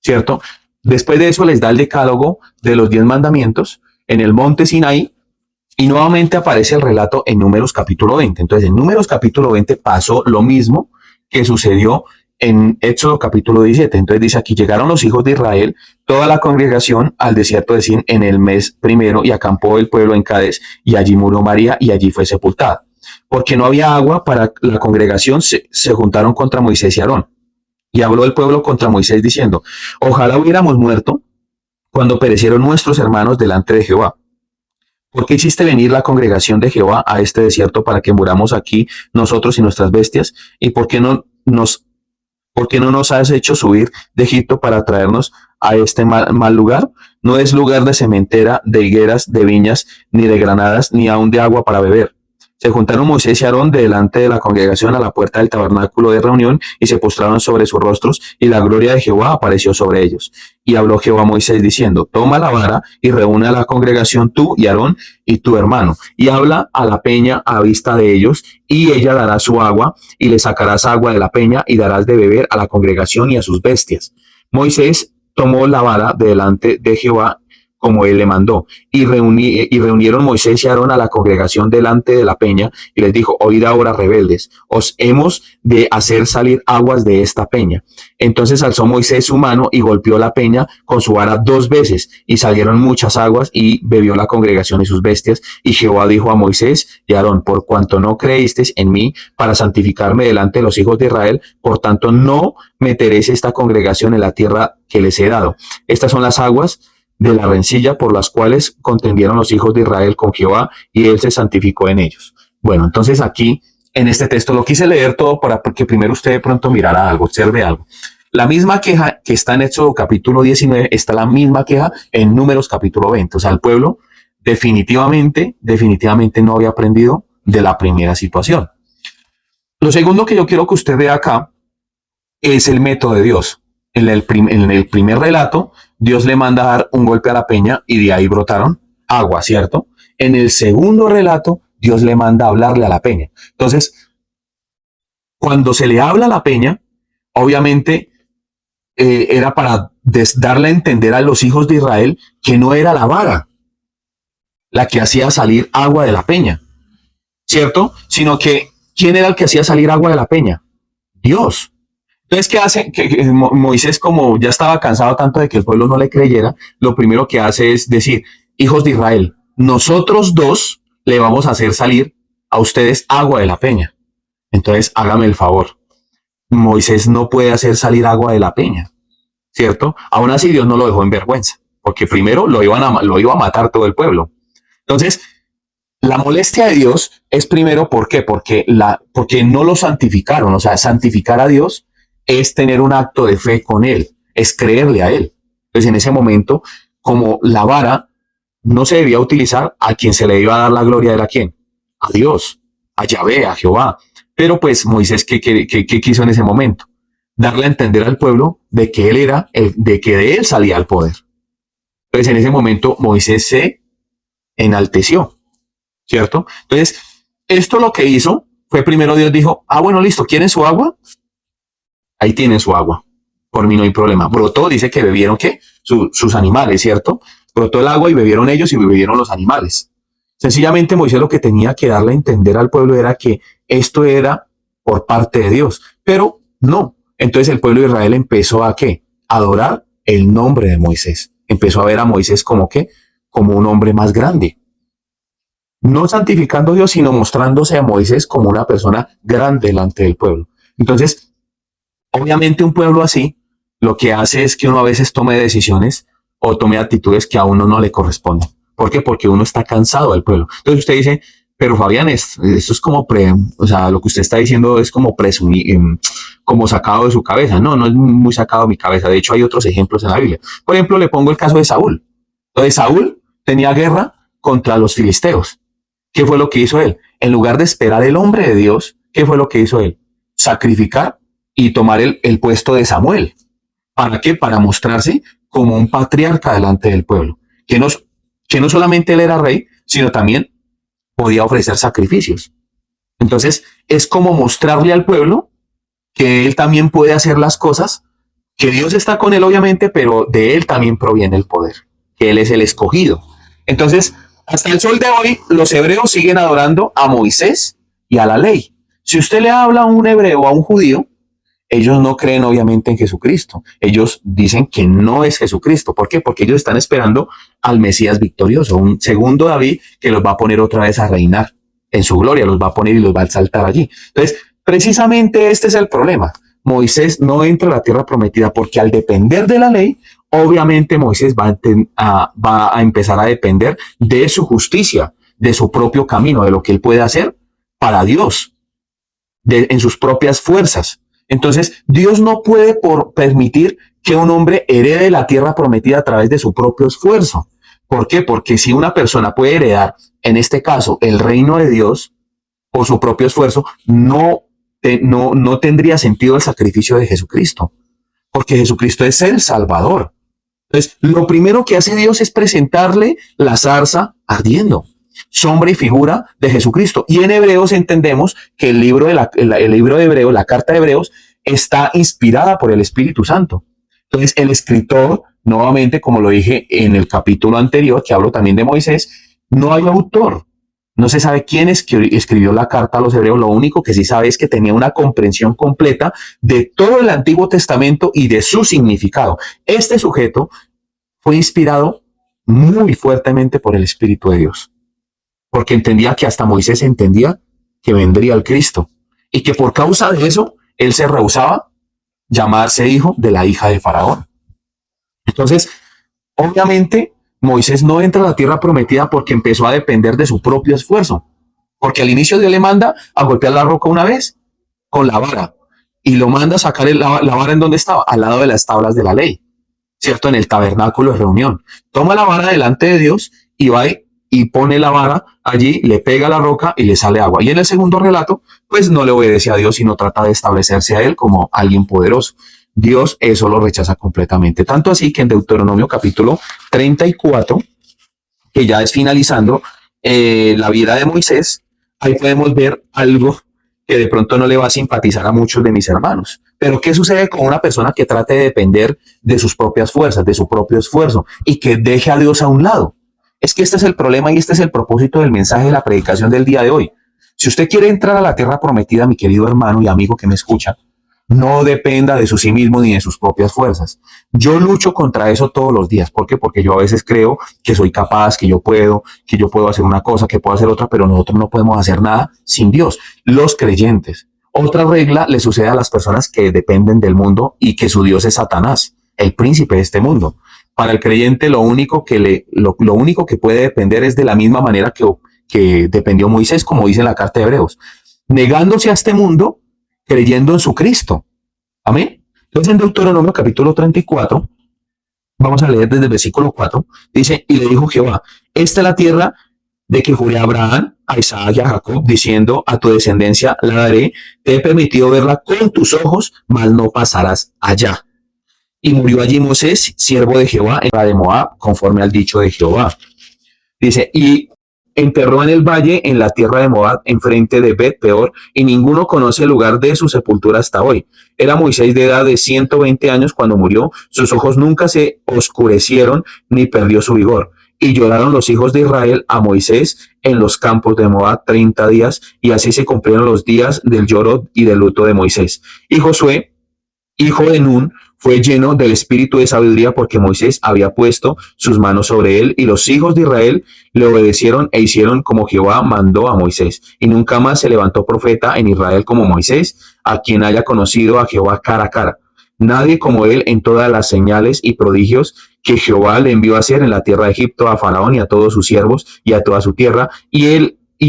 ¿cierto? Después de eso les da el decálogo de los 10 mandamientos en el monte Sinaí y nuevamente aparece el relato en Números capítulo 20. Entonces, en Números capítulo 20 pasó lo mismo que sucedió en Éxodo capítulo 17. Entonces dice aquí, llegaron los hijos de Israel, toda la congregación al desierto de Sin en el mes primero y acampó el pueblo en Cades y allí murió María y allí fue sepultada. Porque no había agua para la congregación, se juntaron contra Moisés y Aarón. Y habló el pueblo contra Moisés diciendo, ojalá hubiéramos muerto cuando perecieron nuestros hermanos delante de Jehová. ¿Por qué hiciste venir la congregación de Jehová a este desierto para que muramos aquí nosotros y nuestras bestias? ¿Y por qué no nos has hecho subir de Egipto para traernos a este mal lugar? No es lugar de sementera, de higueras, de viñas, ni de granadas, ni aun de agua para beber. Se juntaron Moisés y Aarón delante de la congregación a la puerta del tabernáculo de reunión y se postraron sobre sus rostros y la gloria de Jehová apareció sobre ellos. Y habló Jehová a Moisés diciendo, toma la vara y reúne a la congregación tú y Aarón y tu hermano y habla a la peña a vista de ellos y ella dará su agua y le sacarás agua de la peña y darás de beber a la congregación y a sus bestias. Moisés tomó la vara delante de Jehová como él le mandó. Y reunieron Moisés y Aarón a la congregación delante de la peña y les dijo, oíd ahora rebeldes, os hemos de hacer salir aguas de esta peña. Entonces alzó Moisés su mano y golpeó la peña con su vara 2 veces y salieron muchas aguas y bebió la congregación y sus bestias. Y Jehová dijo a Moisés y Aarón, por cuanto no creísteis en mí para santificarme delante de los hijos de Israel, por tanto no meteréis esta congregación en la tierra que les he dado. Estas son las aguas de la rencilla por las cuales contendieron los hijos de Israel con Jehová y él se santificó en ellos. Bueno, entonces aquí en este texto lo quise leer todo para que primero usted de pronto mirara algo, observe algo. La misma queja que está en Éxodo capítulo 19 está la misma queja en Números capítulo 20. O sea, el pueblo definitivamente no había aprendido de la primera situación. Lo segundo que yo quiero que usted vea acá es el método de Dios. En el primer relato, Dios le manda a dar un golpe a la peña y de ahí brotaron agua, ¿cierto? En el segundo relato, Dios le manda a hablarle a la peña. Entonces, cuando se le habla a la peña, obviamente era para darle a entender a los hijos de Israel que no era la vara la que hacía salir agua de la peña, ¿cierto? Sino que, ¿quién era el que hacía salir agua de la peña? Dios. Entonces, ¿qué hace? Que Moisés, como ya estaba cansado tanto de que el pueblo no le creyera, lo primero que hace es decir, hijos de Israel, nosotros dos le vamos a hacer salir a ustedes agua de la peña. Entonces, hágame el favor. Moisés no puede hacer salir agua de la peña, ¿cierto? Aún así, Dios no lo dejó en vergüenza, porque primero lo iba a matar todo el pueblo. Entonces, La molestia de Dios es primero, ¿por qué? Porque no lo santificaron. O sea, santificar a Dios es tener un acto de fe con Él, es creerle a Él. Entonces, en ese momento, como la vara no se debía utilizar, a quien se le iba a dar la gloria era quién, a Dios, a Yahvé, a Jehová. Pero pues Moisés, ¿qué quiso en ese momento? Darle a entender al pueblo de que él era, de que de él salía el poder. Entonces, en ese momento, Moisés se enalteció, ¿cierto? Entonces, esto lo que hizo fue primero Dios dijo, bueno, listo, ¿quieren su agua? Ahí tienen su agua. Por mí no hay problema. Brotó, dice que bebieron, ¿qué? Sus animales, ¿cierto? Brotó el agua y bebieron ellos y bebieron los animales. Sencillamente Moisés lo que tenía que darle a entender al pueblo era que esto era por parte de Dios, pero no. Entonces el pueblo de Israel empezó a ¿qué? A adorar el nombre de Moisés. Empezó a ver a Moisés como ¿qué? Como un hombre más grande. No santificando a Dios, sino mostrándose a Moisés como una persona grande delante del pueblo. Entonces, obviamente un pueblo así, lo que hace es que uno a veces tome decisiones o tome actitudes que a uno no le corresponden. ¿Por qué? Porque uno está cansado del pueblo. Entonces usted dice, pero Fabián, esto es como, o sea, lo que usted está diciendo es como presumir, como sacado de su cabeza. No, no es muy sacado de mi cabeza. De hecho, hay otros ejemplos en la Biblia. Por ejemplo, le pongo el caso de Saúl. Entonces, Saúl tenía guerra contra los filisteos. ¿Qué fue lo que hizo él? En lugar de esperar el hombre de Dios, ¿qué fue lo que hizo él? Sacrificar y tomar el puesto de Samuel. ¿Para qué? Para mostrarse como un patriarca delante del pueblo. Que no solamente él era rey, sino también podía ofrecer sacrificios. Entonces, es como mostrarle al pueblo que él también puede hacer las cosas, que Dios está con él obviamente, pero de él también proviene el poder, que él es el escogido. Entonces, hasta el sol de hoy, los hebreos siguen adorando a Moisés y a la ley. Si usted le habla a un hebreo o a un judío, ellos no creen obviamente en Jesucristo. Ellos dicen que no es Jesucristo. ¿Por qué? Porque ellos están esperando al Mesías victorioso, un segundo David que los va a poner otra vez a reinar en su gloria, los va a poner y los va a exaltar allí. Entonces, precisamente este es el problema. Moisés no entra a la tierra prometida porque al depender de la ley, obviamente Moisés va a empezar a depender de su justicia, de su propio camino, de lo que él puede hacer para Dios, en sus propias fuerzas. Entonces, Dios no puede permitir que un hombre herede la tierra prometida a través de su propio esfuerzo. ¿Por qué? Porque si una persona puede heredar, en este caso, el reino de Dios por su propio esfuerzo, no tendría sentido el sacrificio de Jesucristo, porque Jesucristo es el Salvador. Entonces, lo primero que hace Dios es presentarle la zarza ardiendo, sombra y figura de Jesucristo. Y en Hebreos entendemos que el libro de Hebreos, la carta de Hebreos, está inspirada por el Espíritu Santo. Entonces, el escritor, nuevamente, como lo dije en el capítulo anterior, que hablo también de Moisés, no hay autor. No se sabe quién escribió la carta a los hebreos. Lo único que sí sabe es que tenía una comprensión completa de todo el Antiguo Testamento y de su significado. Este sujeto fue inspirado muy fuertemente por el Espíritu de Dios, porque entendía que hasta Moisés entendía que vendría el Cristo y que por causa de eso él se rehusaba llamarse hijo de la hija de Faraón. Entonces, obviamente, Moisés no entra a la tierra prometida porque empezó a depender de su propio esfuerzo, porque al inicio Dios le manda a golpear la roca una vez con la vara y lo manda a sacar la vara en donde estaba, al lado de las tablas de la ley, ¿cierto? En el tabernáculo de reunión. Toma la vara delante de Dios y va y pone la vara allí, le pega a la roca y le sale agua. Y en el segundo relato, pues no le obedece a Dios, sino trata de establecerse a él como alguien poderoso. Dios eso lo rechaza completamente. Tanto así que en Deuteronomio capítulo 34, que ya es finalizando la vida de Moisés, ahí podemos ver algo que de pronto no le va a simpatizar a muchos de mis hermanos. Pero ¿qué sucede con una persona que trate de depender de sus propias fuerzas, de su propio esfuerzo y que deje a Dios a un lado? Es que este es el problema y este es el propósito del mensaje de la predicación del día de hoy. Si usted quiere entrar a la tierra prometida, mi querido hermano y amigo que me escucha, no dependa de sí mismo ni de sus propias fuerzas. Yo lucho contra eso todos los días. ¿Por qué? Porque yo a veces creo que soy capaz, que yo puedo hacer una cosa, que puedo hacer otra, pero nosotros no podemos hacer nada sin Dios. Los creyentes. Otra regla le sucede a las personas que dependen del mundo y que su Dios es Satanás, el príncipe de este mundo. Para el creyente lo único que puede depender es de la misma manera que dependió Moisés, como dice en la carta de Hebreos, negándose a este mundo, creyendo en su Cristo. Amén. Entonces en Deuteronomio capítulo 34, vamos a leer desde el versículo 4, dice, y le dijo Jehová, esta es la tierra de que juré a Abraham, a Isaac y a Jacob, diciendo, a tu descendencia la daré, te he permitido verla con tus ojos, mas no pasarás allá. Y murió allí Moisés, siervo de Jehová, en la de Moab, conforme al dicho de Jehová. Dice, y enterró en el valle, en la tierra de Moab, enfrente de Bet Peor, y ninguno conoce el lugar de su sepultura hasta hoy. Era Moisés de edad de 120 años cuando murió, sus ojos nunca se oscurecieron, ni perdió su vigor. Y lloraron los hijos de Israel a Moisés en los campos de Moab 30 días, y así se cumplieron los días del lloro y del luto de Moisés. Y Josué, hijo de Nun, fue lleno del espíritu de sabiduría porque Moisés había puesto sus manos sobre él, y los hijos de Israel le obedecieron e hicieron como Jehová mandó a Moisés. Y nunca más se levantó profeta en Israel como Moisés, a quien haya conocido a Jehová cara a cara. Nadie como él en todas las señales y prodigios que Jehová le envió a hacer en la tierra de Egipto, a Faraón y a todos sus siervos y a toda su tierra, y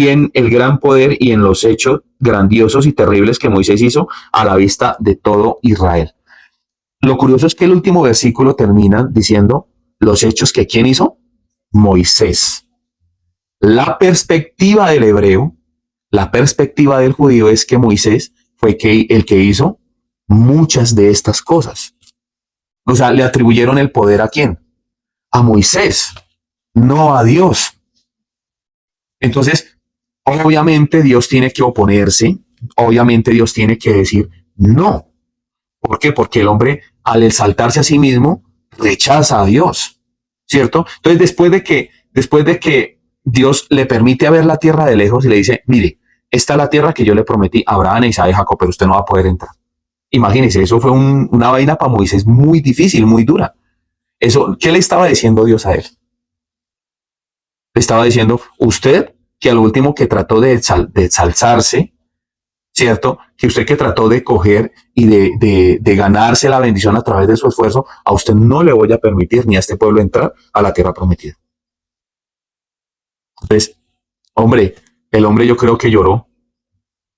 en el gran poder y en los hechos grandiosos y terribles que Moisés hizo a la vista de todo Israel. Lo curioso es que el último versículo termina diciendo los hechos que ¿quién hizo? Moisés. La perspectiva del hebreo, la perspectiva del judío es que Moisés fue el que hizo muchas de estas cosas. O sea, le atribuyeron el poder ¿a quién? A Moisés, no a Dios. Entonces, obviamente Dios tiene que oponerse, obviamente Dios tiene que decir no. ¿Por qué? Porque el hombre, al exaltarse a sí mismo, rechaza a Dios, ¿cierto? Entonces, después de que Dios le permite ver la tierra de lejos y le dice, mire, esta es la tierra que yo le prometí a Abraham, a Isaac y a Jacob, pero usted no va a poder entrar. Imagínense, eso fue una vaina para Moisés muy difícil, muy dura. Eso, ¿qué le estaba diciendo Dios a él? Le estaba diciendo, usted, que al último que trató de exalzarse, ¿cierto? Que usted que trató de coger y de ganarse la bendición a través de su esfuerzo, a usted no le voy a permitir ni a este pueblo entrar a la tierra prometida. Entonces, el hombre yo creo que lloró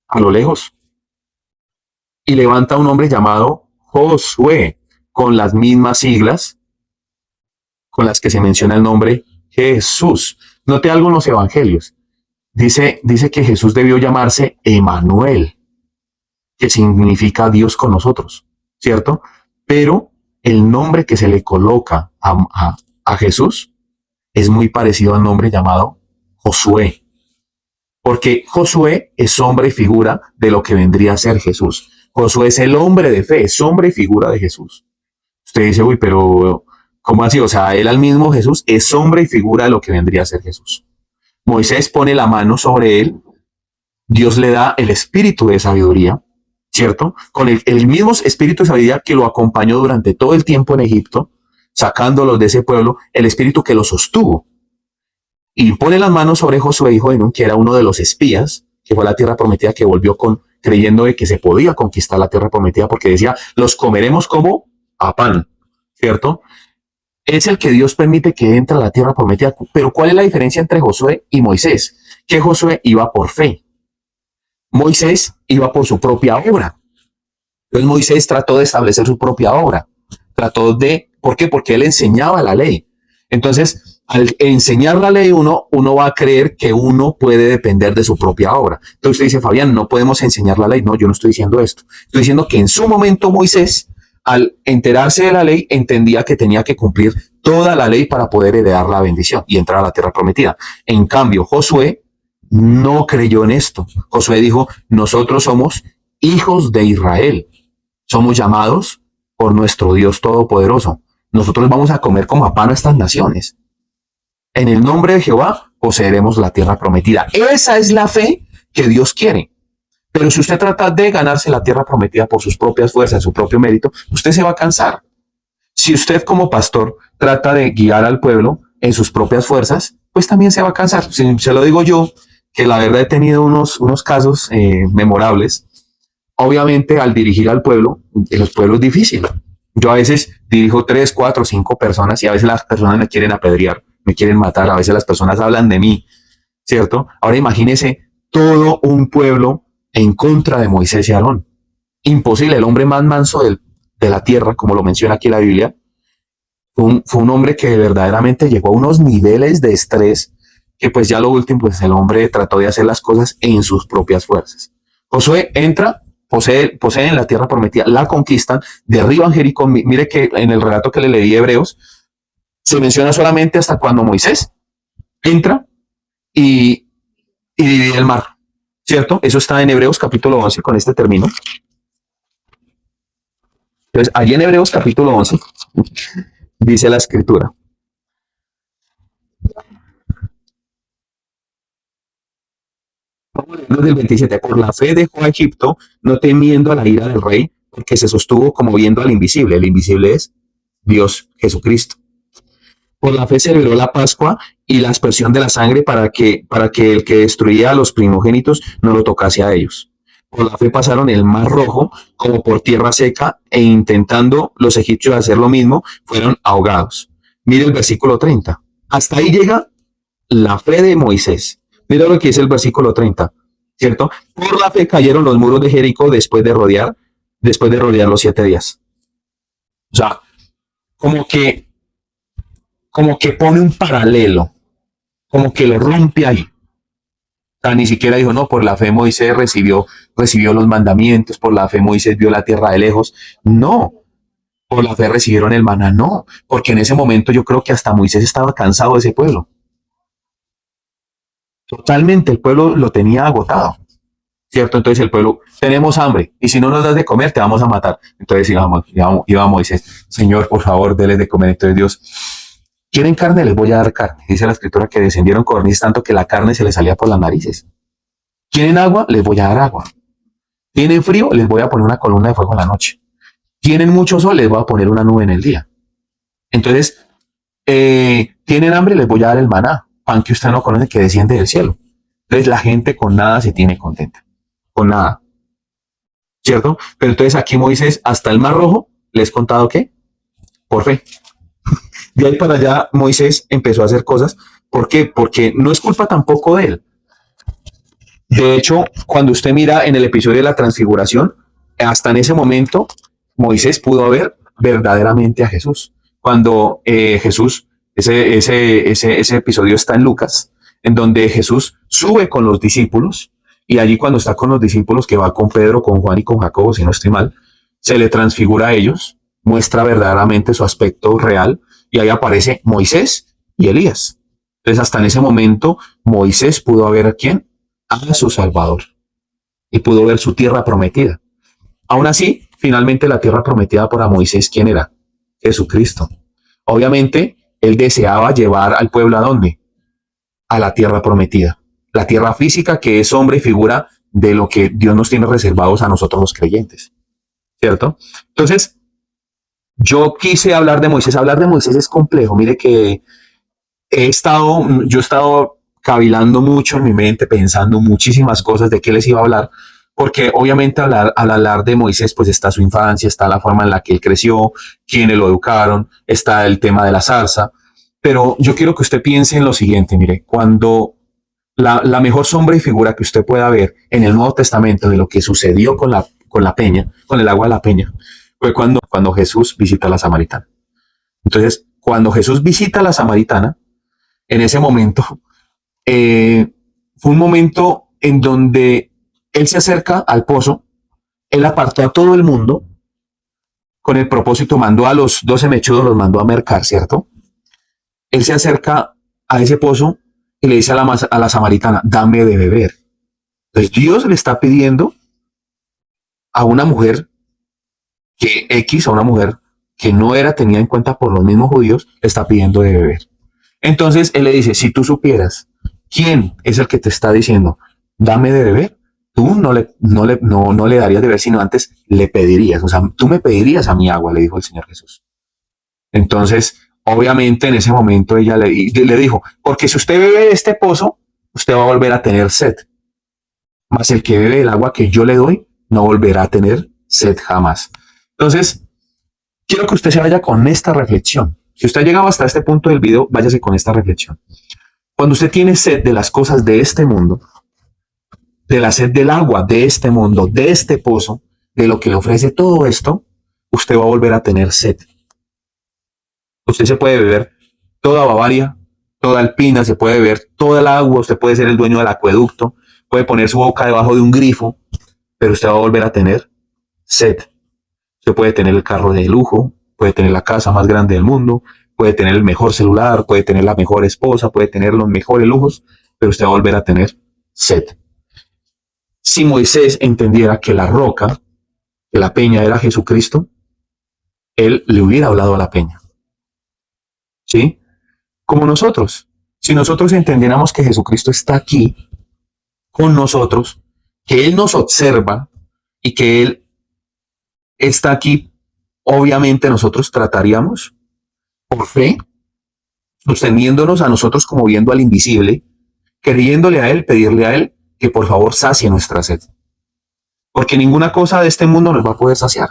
a lo lejos. Y levanta un hombre llamado Josué, con las mismas siglas con las que se menciona el nombre Jesús. Note algo en los evangelios. Dice que Jesús debió llamarse Emanuel, que significa Dios con nosotros, ¿cierto? Pero el nombre que se le coloca a Jesús es muy parecido al nombre llamado Josué, porque Josué es sombra y figura de lo que vendría a ser Jesús. Josué es el hombre de fe, es sombra y figura de Jesús. Usted dice, uy, pero ¿cómo así? O sea, él al mismo Jesús es sombra y figura de lo que vendría a ser Jesús. Moisés pone la mano sobre él, Dios le da el espíritu de sabiduría, ¿cierto? Con el mismo espíritu de sabiduría que lo acompañó durante todo el tiempo en Egipto, sacándolos de ese pueblo, el espíritu que lo sostuvo. Y pone las manos sobre Josué, hijo de Nun, que era uno de los espías, que fue a la tierra prometida, que volvió creyendo de que se podía conquistar la tierra prometida, porque decía, los comeremos como a pan, ¿cierto? Es el que Dios permite que entre a la tierra prometida. Pero ¿cuál es la diferencia entre Josué y Moisés? Que Josué iba por fe. Moisés iba por su propia obra. Entonces Moisés trató de establecer su propia obra. ¿Por qué? Porque él enseñaba la ley. Entonces, al enseñar la ley uno va a creer que uno puede depender de su propia obra. Entonces usted dice, Fabián, no podemos enseñar la ley. No, yo no estoy diciendo esto. Estoy diciendo que en su momento Moisés, al enterarse de la ley, entendía que tenía que cumplir toda la ley para poder heredar la bendición y entrar a la tierra prometida. En cambio, Josué no creyó en esto. Josué dijo, nosotros somos hijos de Israel. Somos llamados por nuestro Dios Todopoderoso. Nosotros vamos a comer como a pan a estas naciones. En el nombre de Jehová poseeremos la tierra prometida. Esa es la fe que Dios quiere. Pero si usted trata de ganarse la tierra prometida por sus propias fuerzas, su propio mérito, usted se va a cansar. Si usted como pastor trata de guiar al pueblo en sus propias fuerzas, pues también se va a cansar. Si se lo digo yo, que la verdad he tenido unos casos memorables. Obviamente al dirigir al pueblo, el pueblo es difícil. Yo a veces dirijo 3, 4, 5 personas y a veces las personas me quieren apedrear, me quieren matar, a veces las personas hablan de mí. ¿cierto? Ahora imagínese todo un pueblo en contra de Moisés y Aarón. Imposible, el hombre más manso de la tierra, como lo menciona aquí la Biblia, fue un hombre que verdaderamente llegó a unos niveles de estrés que pues ya lo último, pues el hombre trató de hacer las cosas en sus propias fuerzas. Josué entra, poseen la tierra prometida, la conquistan, derriban Jericó. Mire que en el relato que le leí Hebreos, se menciona solamente hasta cuando Moisés entra y divide el mar, ¿cierto? Eso está en Hebreos capítulo 11, con este término. Entonces, allí en Hebreos capítulo 11, dice la escritura. Del 27, por la fe dejó a Egipto, no temiendo a la ira del rey, porque se sostuvo como viendo al invisible. El invisible es Dios, Jesucristo. Por la fe celebró la Pascua y la aspersión de la sangre para que el que destruía a los primogénitos no lo tocase a ellos. Por la fe pasaron el mar rojo como por tierra seca e intentando los egipcios hacer lo mismo, fueron ahogados. Mire el versículo 30. Hasta ahí llega la fe de Moisés. Mira lo que dice el versículo 30, ¿cierto? Por la fe cayeron los muros de Jericó después de rodear los 7 días. O sea, como que pone un paralelo, como que lo rompe ahí. O sea, ni siquiera dijo, no, por la fe Moisés recibió los mandamientos, por la fe Moisés vio la tierra de lejos. No, por la fe recibieron el maná, no, porque en ese momento yo creo que hasta Moisés estaba cansado de ese pueblo. Totalmente, el pueblo lo tenía agotado, ¿cierto? Entonces el pueblo, tenemos hambre, y si no nos das de comer, te vamos a matar. Entonces iba Moisés, Señor, por favor, déles de comer. Entonces Dios, ¿quieren carne? Les voy a dar carne. Dice la escritura que descendieron codornices tanto que la carne se les salía por las narices. ¿Quieren agua? Les voy a dar agua. ¿Tienen frío? Les voy a poner una columna de fuego en la noche. ¿Tienen mucho sol? Les voy a poner una nube en el día. Entonces, ¿tienen hambre? Les voy a dar el maná, pan que usted no conoce, que desciende del cielo. Entonces la gente con nada se tiene contenta. Con nada. ¿Cierto? Pero entonces aquí Moisés, hasta el mar rojo, les he contado que por fe. De ahí para allá Moisés empezó a hacer cosas. ¿Por qué? Porque no es culpa tampoco de él. De hecho, cuando usted mira en el episodio de la transfiguración, hasta en ese momento Moisés pudo ver verdaderamente a Jesús. Cuando Jesús, ese episodio está en Lucas, en donde Jesús sube con los discípulos, y allí cuando está con los discípulos, que va con Pedro, con Juan y con Jacobo, si no estoy mal, se le transfigura a ellos, muestra verdaderamente su aspecto real, y ahí aparece Moisés y Elías. Entonces hasta en ese momento Moisés pudo ver a quién, a su Salvador, y pudo ver su tierra prometida. Aún así, finalmente la tierra prometida para Moisés, ¿quién era? Jesucristo. Obviamente, él deseaba llevar al pueblo ¿a dónde? A la tierra prometida. La tierra física, que es sombra y figura de lo que Dios nos tiene reservados a nosotros los creyentes. ¿Cierto? Entonces, yo quise hablar de Moisés. Hablar de Moisés es complejo. Mire que yo he estado cavilando mucho en mi mente, pensando muchísimas cosas de qué les iba a hablar, porque obviamente al hablar de Moisés, pues está su infancia, está la forma en la que él creció, quienes lo educaron, está el tema de la zarza, pero yo quiero que usted piense en lo siguiente, mire, cuando la mejor sombra y figura que usted pueda ver en el Nuevo Testamento de lo que sucedió con la peña, con el agua de la peña, fue cuando Jesús visita a la samaritana. Entonces, cuando Jesús visita a la samaritana, en ese momento, fue un momento en donde él se acerca al pozo, él apartó a todo el mundo con el propósito, mandó a los 12 mechudos, los mandó a mercar, ¿cierto? Él se acerca a ese pozo y le dice a la samaritana, dame de beber. Entonces Dios le está pidiendo a una mujer a una mujer que no era tenida en cuenta por los mismos judíos, le está pidiendo de beber. Entonces él le dice, si tú supieras quién es el que te está diciendo, dame de beber, tú no le darías de beber, sino antes le pedirías. O sea, tú me pedirías a mi agua, le dijo el Señor Jesús. Entonces, obviamente en ese momento ella le dijo, porque si usted bebe de este pozo, usted va a volver a tener sed. Mas el que bebe el agua que yo le doy, no volverá a tener sed jamás. Entonces, quiero que usted se vaya con esta reflexión. Si usted ha llegado hasta este punto del video, váyase con esta reflexión. Cuando usted tiene sed de las cosas de este mundo, de la sed del agua de este mundo, de este pozo, de lo que le ofrece todo esto, usted va a volver a tener sed. Usted se puede beber toda Bavaria, toda Alpina, se puede beber toda el agua, usted puede ser el dueño del acueducto, puede poner su boca debajo de un grifo, pero usted va a volver a tener sed. Usted puede tener el carro de lujo, puede tener la casa más grande del mundo, puede tener el mejor celular, puede tener la mejor esposa, puede tener los mejores lujos, pero usted va a volver a tener sed. Si Moisés entendiera que la roca, que la peña era Jesucristo, él le hubiera hablado a la peña. ¿Sí? Como nosotros. Si nosotros entendiéramos que Jesucristo está aquí con nosotros, que Él nos observa y que Él está aquí, obviamente nosotros trataríamos por fe, sosteniéndonos a nosotros como viendo al invisible, queriéndole a Él, pedirle a Él que por favor sacie nuestra sed. Porque ninguna cosa de este mundo nos va a poder saciar.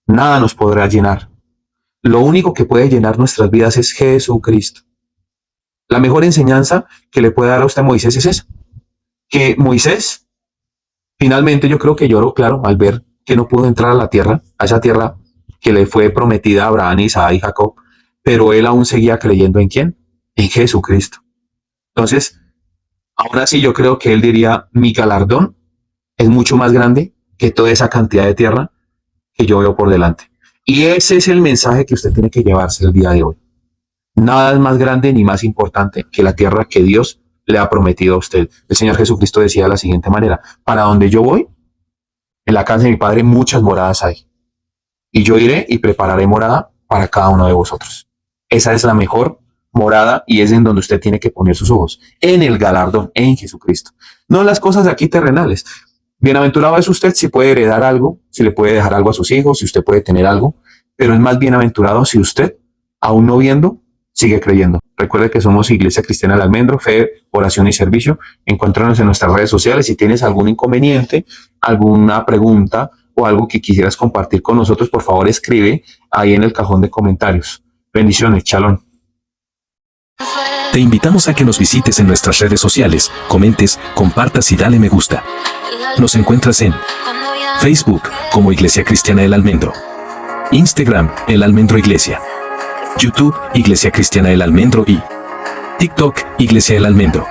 Nada nos podrá llenar. Lo único que puede llenar nuestras vidas es Jesucristo. La mejor enseñanza que le puede dar a usted Moisés es esa. Que Moisés, finalmente yo creo que lloró, claro, al ver que no pudo entrar a la tierra, a esa tierra que le fue prometida a Abraham, Isaac y Jacob, pero él aún seguía creyendo ¿en quién? En Jesucristo. Entonces, aún así yo creo que él diría, mi galardón es mucho más grande que toda esa cantidad de tierra que yo veo por delante. Y ese es el mensaje que usted tiene que llevarse el día de hoy. Nada es más grande ni más importante que la tierra que Dios le ha prometido a usted. El Señor Jesucristo decía de la siguiente manera, para donde yo voy, en la casa de mi Padre muchas moradas hay. Y yo iré y prepararé morada para cada uno de vosotros. Esa es la mejor morada y es en donde usted tiene que poner sus ojos, en el galardón, en Jesucristo. No en las cosas de aquí terrenales. Bienaventurado es usted si puede heredar algo, si le puede dejar algo a sus hijos, si usted puede tener algo, pero es más bienaventurado si usted, aún no viendo, sigue creyendo. Recuerde que somos Iglesia Cristiana del Almendro, fe, oración y servicio. Encuéntranos en nuestras redes sociales. Si tienes algún inconveniente, alguna pregunta o algo que quisieras compartir con nosotros, por favor escribe ahí en el cajón de comentarios. Bendiciones, shalom. Te invitamos a que nos visites en nuestras redes sociales, comentes, compartas y dale me gusta. Nos encuentras en Facebook como Iglesia Cristiana del Almendro, Instagram El Almendro Iglesia, YouTube Iglesia Cristiana El Almendro y TikTok Iglesia El Almendro.